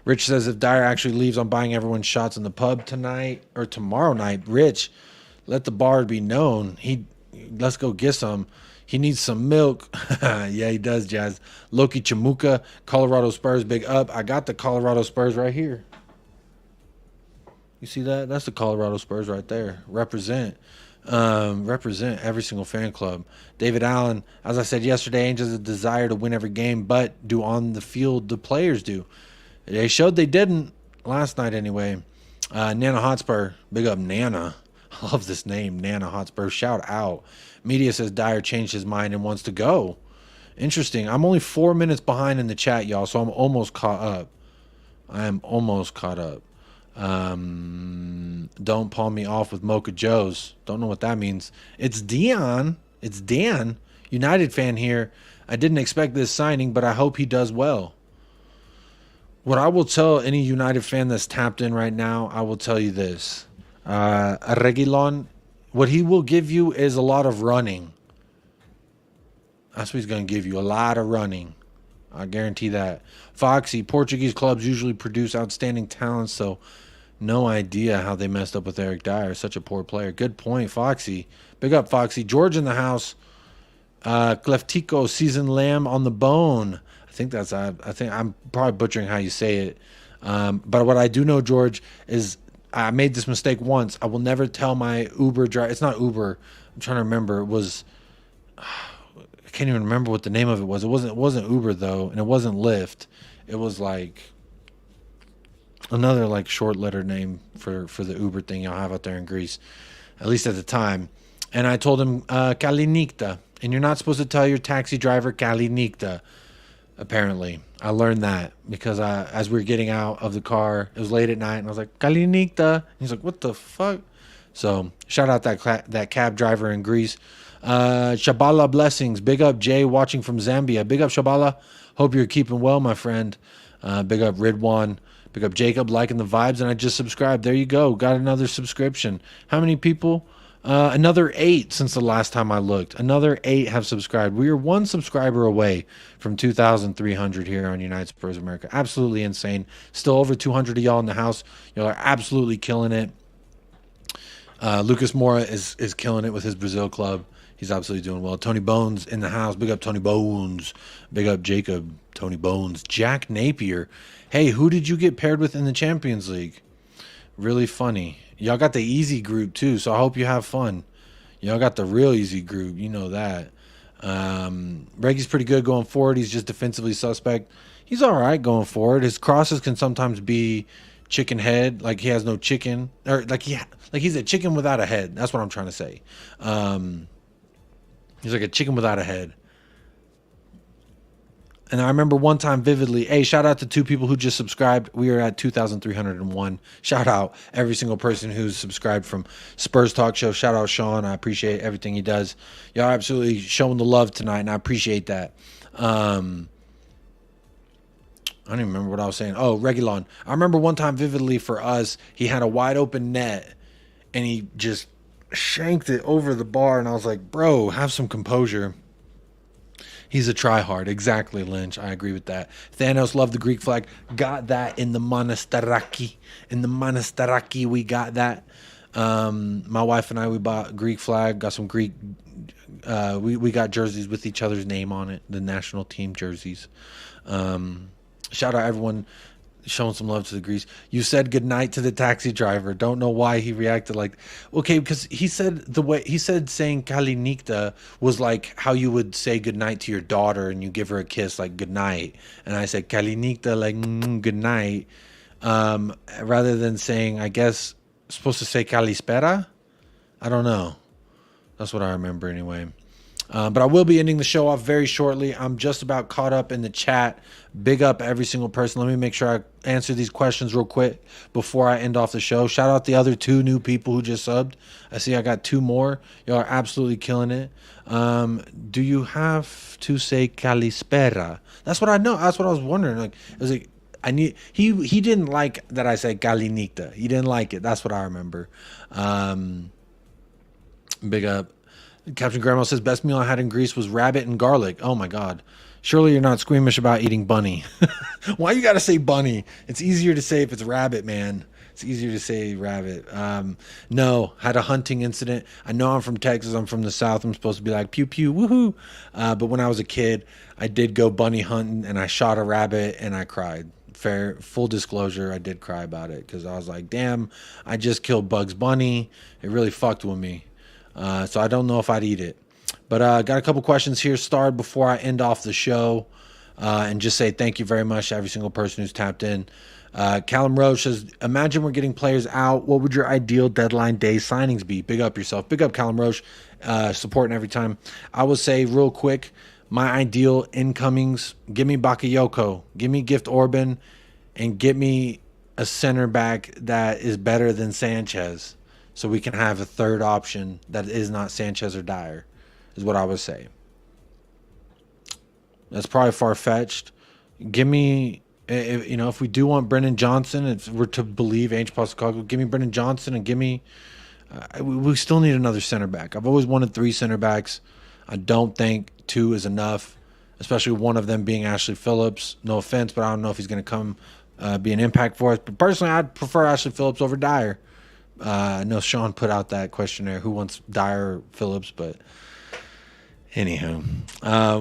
Rich says if Dyer actually leaves, I'm buying everyone's shots in the pub tonight or tomorrow night. Rich, let the bar be known. Let's go get some. He needs some milk. Yeah, he does, Jazz. Loki Chamuka, Colorado Spurs, big up. I got the Colorado Spurs right here. You see that? That's the Colorado Spurs right there. Represent every single fan club. David Allen, as I said yesterday, Ainge has a desire to win every game, but do on the field the players do. They showed they didn't last night anyway. Nana Hotspur, big up Nana. I love this name, Nana Hotspur. Shout out. Media says Dyer changed his mind and wants to go. Interesting. I'm only 4 minutes behind in the chat, y'all, so I'm almost caught up. I am almost caught up. Don't palm me off with Mocha Joe's. Don't know what that means. It's Dion. It's Dan. United fan here. I didn't expect this signing, but I hope he does well. What I will tell any United fan that's tapped in right now, I will tell you this. Reguilon, what he will give you is a lot of running. That's what he's going to give you, a lot of running. I guarantee that. Foxy, Portuguese clubs usually produce outstanding talent, so no idea how they messed up with Eric Dyer. Such a poor player. Good point, Foxy. Big up, Foxy. George in the house. Cleftico, seasoned lamb on the bone. I think I'm probably butchering how you say it. But what I do know, George, is I made this mistake once. I will never tell my Uber driver. It's not Uber. I'm trying to remember. It was. I can't even remember what the name of it was. It wasn't Uber though, and it wasn't Lyft. It was like another like short letter name for the Uber thing y'all have out there in Greece, at least at the time. And I told him Kalinikta, and you're not supposed to tell your taxi driver Kalinikta. Apparently, I learned that because as we were getting out of the car, it was late at night, and I was like, Kalinikta. He's like, what the fuck? So, shout out that cab driver in Greece. Shabala blessings. Big up Jay watching from Zambia. Big up Shabala. Hope you're keeping well, my friend. Big up Ridwan. Big up Jacob liking the vibes, and I just subscribed. There you go. Got another subscription. How many people? Another 8 since the last time I looked. Another 8 have subscribed. We are 1 subscriber away from 2,300 here on United Spurs America. Absolutely insane. Still over 200 of y'all in the house. Y'all are absolutely killing it. Lucas Moura is killing it with his Brazil club. He's absolutely doing well. Tony Bones in the house. Big up Tony Bones. Big up Jacob. Tony Bones. Jack Napier. Hey, who did you get paired with in the Champions League? Really funny. Y'all got the easy group too, so I hope you have fun. Y'all got the real easy group. You know that. Reggie's pretty good going forward. He's just defensively suspect. He's all right going forward. His crosses can sometimes be chicken head, like he has no chicken, or like he's a chicken without a head. That's what I'm trying to say. He's like a chicken without a head. And I remember one time vividly, hey, shout out to 2 people who just subscribed. We are at 2,301. Shout out every single person who's subscribed from Spurs Talk Show. Shout out Sean. I appreciate everything he does. Y'all are absolutely showing the love tonight, and I appreciate that. I don't even remember what I was saying. Oh, Reguilon. I remember one time vividly for us, he had a wide open net, and he just shanked it over the bar, and I was like, bro, have some composure. He's a tryhard. Exactly, Lynch. I agree with that. Thanos loved the Greek flag. Got that in the Monastaraki. In the Monastaraki, we got that. My wife and I, we bought Greek flag, got some Greek. We got jerseys with each other's name on it, the national team jerseys. Shout out everyone showing some love to the Greece. You said goodnight to the taxi driver. Don't know why he reacted like, okay, because he said saying Kalinikta was like how you would say goodnight to your daughter and you give her a kiss, like goodnight. And I said Kalinikta, like goodnight. Rather than saying, I guess, supposed to say Kalispera. I don't know. That's what I remember anyway. But I will be ending the show off very shortly. I'm just about caught up in the chat. Big up every single person. Let me make sure I answer these questions real quick before I end off the show. Shout out the other 2 new people who just subbed. I see I got 2 more. Y'all are absolutely killing it. Do you have to say Kalispera? That's what I know. That's what I was wondering. Like, it was like, he didn't like that I said Kalinikta. He didn't like it. That's what I remember. Big up. Captain Grandma says, best meal I had in Greece was rabbit and garlic. Oh my God. Surely you're not squeamish about eating bunny. Why you got to say bunny? It's easier to say if it's rabbit, man. It's easier to say rabbit. No, had a hunting incident. I know I'm from Texas. I'm from the South. I'm supposed to be like, pew, pew, woohoo. But when I was a kid, I did go bunny hunting and I shot a rabbit and I cried. Full disclosure, I did cry about it because I was like, damn, I just killed Bugs Bunny. It really fucked with me. So I don't know if I'd eat it. But got a couple questions here starred before I end off the show. And just say thank you very much to every single person who's tapped in. Callum Roach says, imagine we're getting players out. What would your ideal deadline day signings be? Big up yourself. Big up Callum Roach. Supporting every time. I will say real quick, my ideal incomings, give me Bakayoko, give me Gift Orban, and get me a center back that is better than Sanchez. So we can have a third option that is not Sanchez or Dyer, is what I would say. That's probably far-fetched. Give me, if we do want Brennan Johnson, if we're to believe Ange Postecoglou, give me Brennan Johnson and give me, we still need another center back. I've always wanted 3 center backs. I don't think 2 is enough, especially one of them being Ashley Phillips. No offense, but I don't know if he's going to come be an impact for us. But personally, I'd prefer Ashley Phillips over Dyer. I know Sean put out that questionnaire, who wants Dyer or Phillips, but anywho,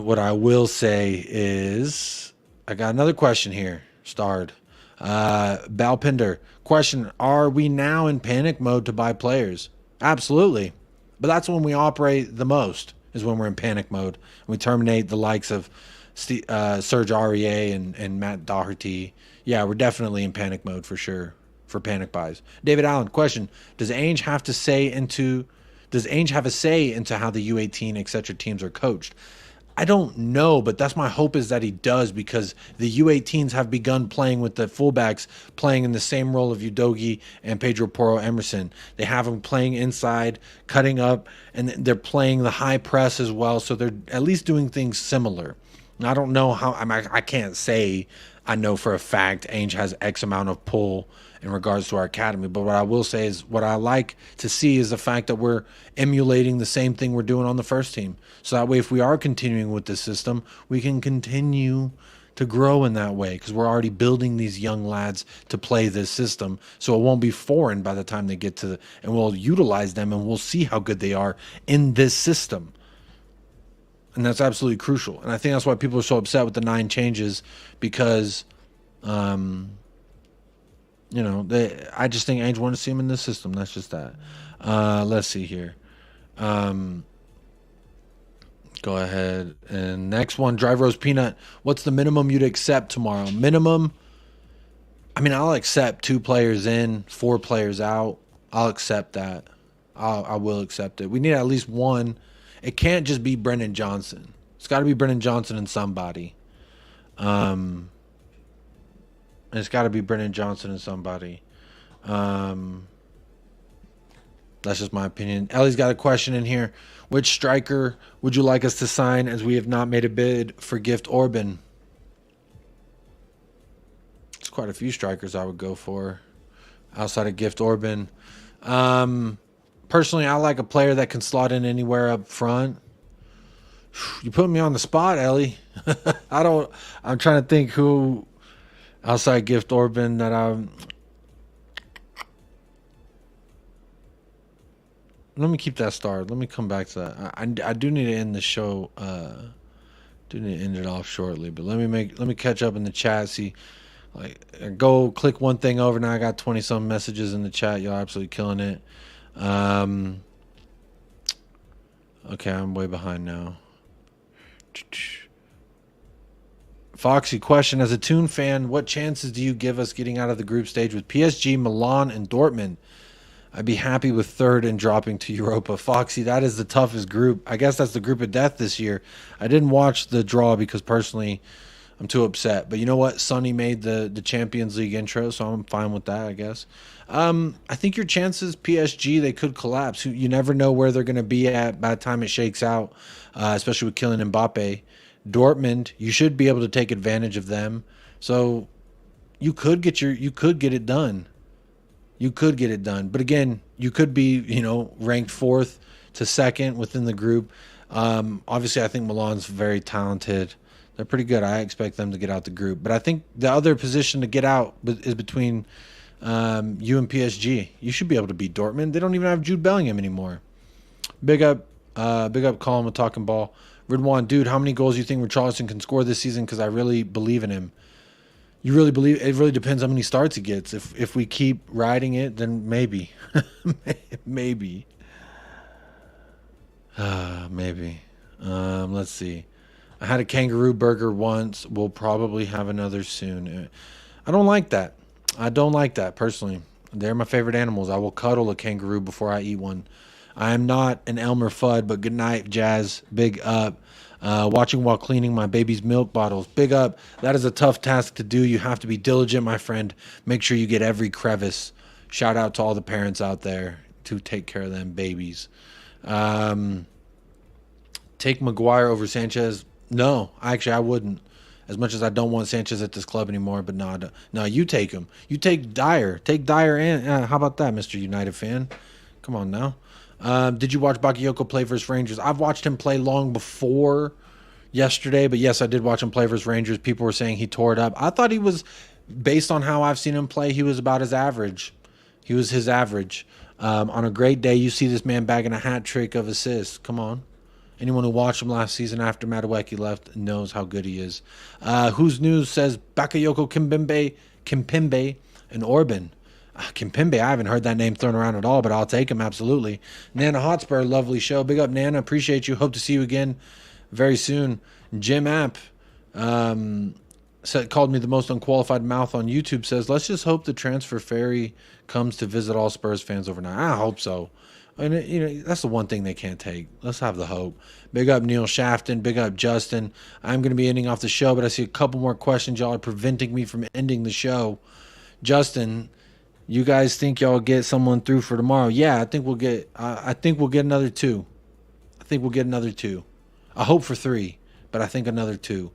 what I will say is I got another question here, starred. Balpinder, question, are we now in panic mode to buy players? Absolutely. But that's when we operate the most, is when we're in panic mode. We terminate the likes of Serge Aurier and Matt Doherty. Yeah, we're definitely in panic mode for sure. For panic buys. David Allen, question: does Ainge have a say into how the U18 etc. teams are coached? I don't know, but that's my hope, is that he does, because the U18s have begun playing with the fullbacks playing in the same role of Udogie and Pedro Porro Emerson. They have them playing inside, cutting up, and they're playing the high press as well. So they're at least doing things similar. And I don't know how. I can't say I know for a fact Ainge has X amount of pull in regards to our academy. But what I will say is, what I like to see is the fact that we're emulating the same thing we're doing on the first team. So that way, if we are continuing with this system, we can continue to grow in that way, because we're already building these young lads to play this system. So it won't be foreign by the time they get to and we'll utilize them and we'll see how good they are in this system. And that's absolutely crucial. And I think that's why people are so upset with the 9 changes, because I just think Ainge wanted to see him in this system. That's just that. Let's see here. Go ahead. And next one, Drive Rose Peanut. What's the minimum you'd accept tomorrow? Minimum, I'll accept 2 players in, 4 players out. I'll accept that. I will accept it. We need at least one. It can't just be Brennan Johnson. It's got to be Brennan Johnson and somebody. And it's got to be Brennan Johnson and somebody. That's just my opinion. Ellie's got a question in here. Which striker would you like us to sign, as we have not made a bid for Gift Orban? It's quite a few strikers I would go for outside of Gift Orban. Personally, I like a player that can slot in anywhere up front. You put me on the spot, Ellie. I'm trying to think who outside Gift Orban that let me keep that star. Let me come back to that. I do need to end the show. Do need to end it off shortly, but let me catch up in the chat. See, like, go click one thing over. Now I got 20 some messages in the chat. Y'all absolutely killing it. Okay, I'm way behind now. Foxy question: as a Toon fan, what chances do you give us getting out of the group stage with PSG, Milan, and Dortmund? I'd be happy with third and dropping to Europa. Foxy, that is the toughest group. I guess that's the group of death this year. I didn't watch the draw because personally I'm too upset. But you know what? Sonny made the Champions League intro, so I'm fine with that, I guess. I think your chances, PSG, they could collapse. You never know where they're going to be at by the time it shakes out, especially with killing Mbappe. Dortmund, you should be able to take advantage of them. So you could get it done. You could get it done. But again, you could be, ranked 4th to 2nd within the group. Obviously, I think Milan's very talented. They're pretty good. I expect them to get out the group. But I think the other position to get out is between you and PSG. You should be able to beat Dortmund. They don't even have Jude Bellingham anymore. Big up Colin with Talking Ball. Ridwan, dude, how many goals do you think Richarlison can score this season? Because I really believe in him. You really believe? It really depends how many starts he gets. If we keep riding it, then maybe. Maybe. Maybe. Let's see. I had a kangaroo burger once. We'll probably have another soon. I don't like that. I don't like that, personally. They're my favorite animals. I will cuddle a kangaroo before I eat one. I am not an Elmer Fudd, but good night, Jazz. Big up. Watching while cleaning my baby's milk bottles. Big up. That is a tough task to do. You have to be diligent, my friend. Make sure you get every crevice. Shout out to all the parents out there to take care of them babies. Take Maguire over Sanchez. No, actually, I wouldn't. As much as I don't want Sanchez at this club anymore, but no, you take him. You take Dyer. Take Dyer and how about that, Mr. United fan? Come on now. Did you watch Bakayoko play versus Rangers? I've watched him play long before yesterday, but yes, I did watch him play versus Rangers. People were saying he tore it up. I thought he was, based on how I've seen him play, he was about his average. He was his average. On a great day, you see this man bagging a hat trick of assists. Come on. Anyone who watched him last season after Madueke left knows how good he is. Who's News says Bakayoko, Kimpembe, and Orban. Kimpembe, I haven't heard that name thrown around at all, but I'll take him, absolutely. Nana Hotspur, lovely show. Big up, Nana. Appreciate you. Hope to see you again very soon. Jim App called me the most unqualified mouth on YouTube, says, let's just hope the transfer fairy comes to visit all Spurs fans overnight. I hope so. And that's the one thing they can't take. Let's have the hope. Big up Neil Shafton. Big up Justin. I'm going to be ending off the show, but I see a couple more questions. Y'all are preventing me from ending the show. Justin, you guys think y'all get someone through for tomorrow? Yeah, I think we'll get. I think we'll get another 2. I think we'll get another 2. I hope for 3, but I think another 2.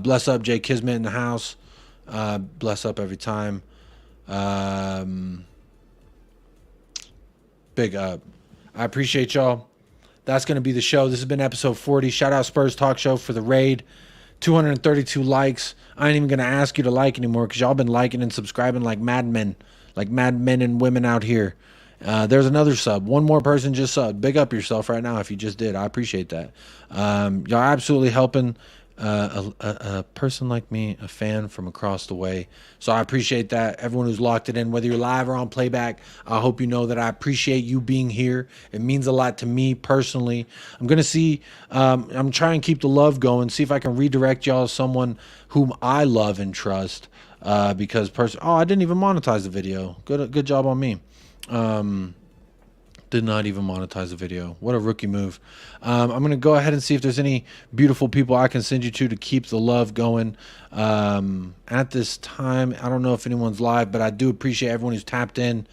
Bless up Jay Kismet in the house. Bless up every time. Big up. I appreciate y'all. That's going to be the show. This has been episode 40. Shout out Spurs Talk Show for the raid. 232 likes. I ain't even going to ask you to like anymore because y'all been liking and subscribing like madmen. Like mad men and women out here. There's another sub. One more person just subbed. Big up yourself right now if you just did. I appreciate that. Y'all absolutely helping a person like me, a fan from across the way. So I appreciate that. Everyone who's locked it in, whether you're live or on playback, I hope you know that I appreciate you being here. It means a lot to me personally. I'm going to see, I'm trying to keep the love going, see if I can redirect y'all to someone whom I love and trust. Because I didn't even monetize the video. Good job on me. Did not even monetize the video. What a rookie move. I'm going to go ahead and see if there's any beautiful people I can send you to keep the love going. At this time, I don't know if anyone's live, but I do appreciate everyone who's tapped in.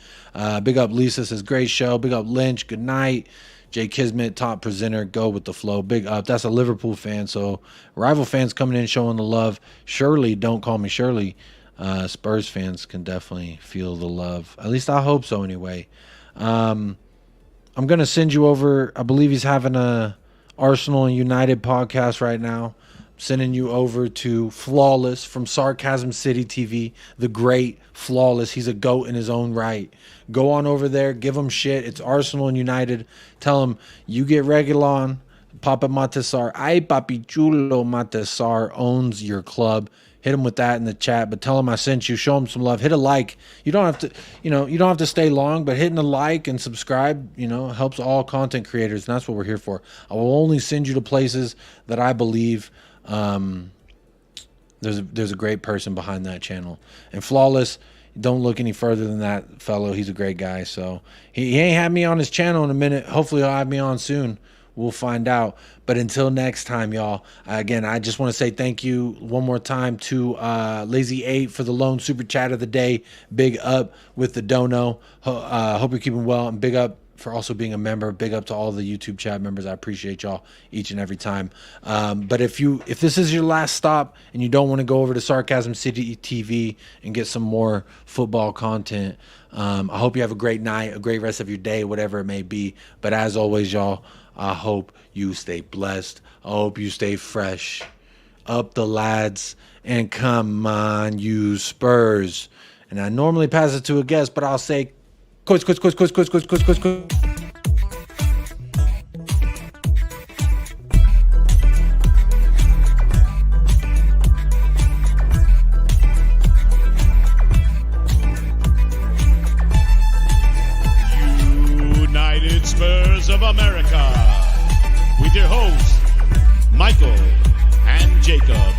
Big up Lisa, says great show. Big up Lynch, good night. Jay Kismet, top presenter, go with the flow. Big up. That's a Liverpool fan, so rival fans coming in showing the love. Shirley, don't call me Shirley. Spurs fans can definitely feel the love. At least I hope so anyway. I'm going to send you over. I believe he's having a Arsenal and United podcast right now. sending you over to Flawless from Sarcasm City TV, the great Flawless. He's a GOAT in his own right. Go on over there, give him shit. It's Arsenal and United. Tell him you get Regulon, Papa Matasar. Ay, Papi Chulo Matasar owns your club. Hit him with that in the chat, but tell him I sent you. Show him some love. Hit a like. You don't have to, you don't have to stay long, but hitting a like and subscribe, helps all content creators, and that's what we're here for. I will only send you to places that I believe there's a great person behind that channel. And Flawless, don't look any further than that fellow. He's a great guy. So he ain't had me on his channel in a minute. Hopefully he'll have me on soon. We'll find out. But until next time, y'all, again, I just want to say thank you one more time to Lazy8 for the lone super chat of the day. Big up with the dono. Hope you're keeping well, and big up for also being a member. Big up to all the YouTube chat members. I appreciate y'all each and every time. But if this is your last stop and you don't want to go over to Sarcasm City TV and get some more football content, I hope you have a great night, a great rest of your day, whatever it may be. But as always, y'all, I hope you stay blessed. I hope you stay fresh. Up the lads, and come on, you Spurs. And I normally pass it to a guest, but I'll say, coach. United Spurs of America, with your hosts, Michael and Jacob.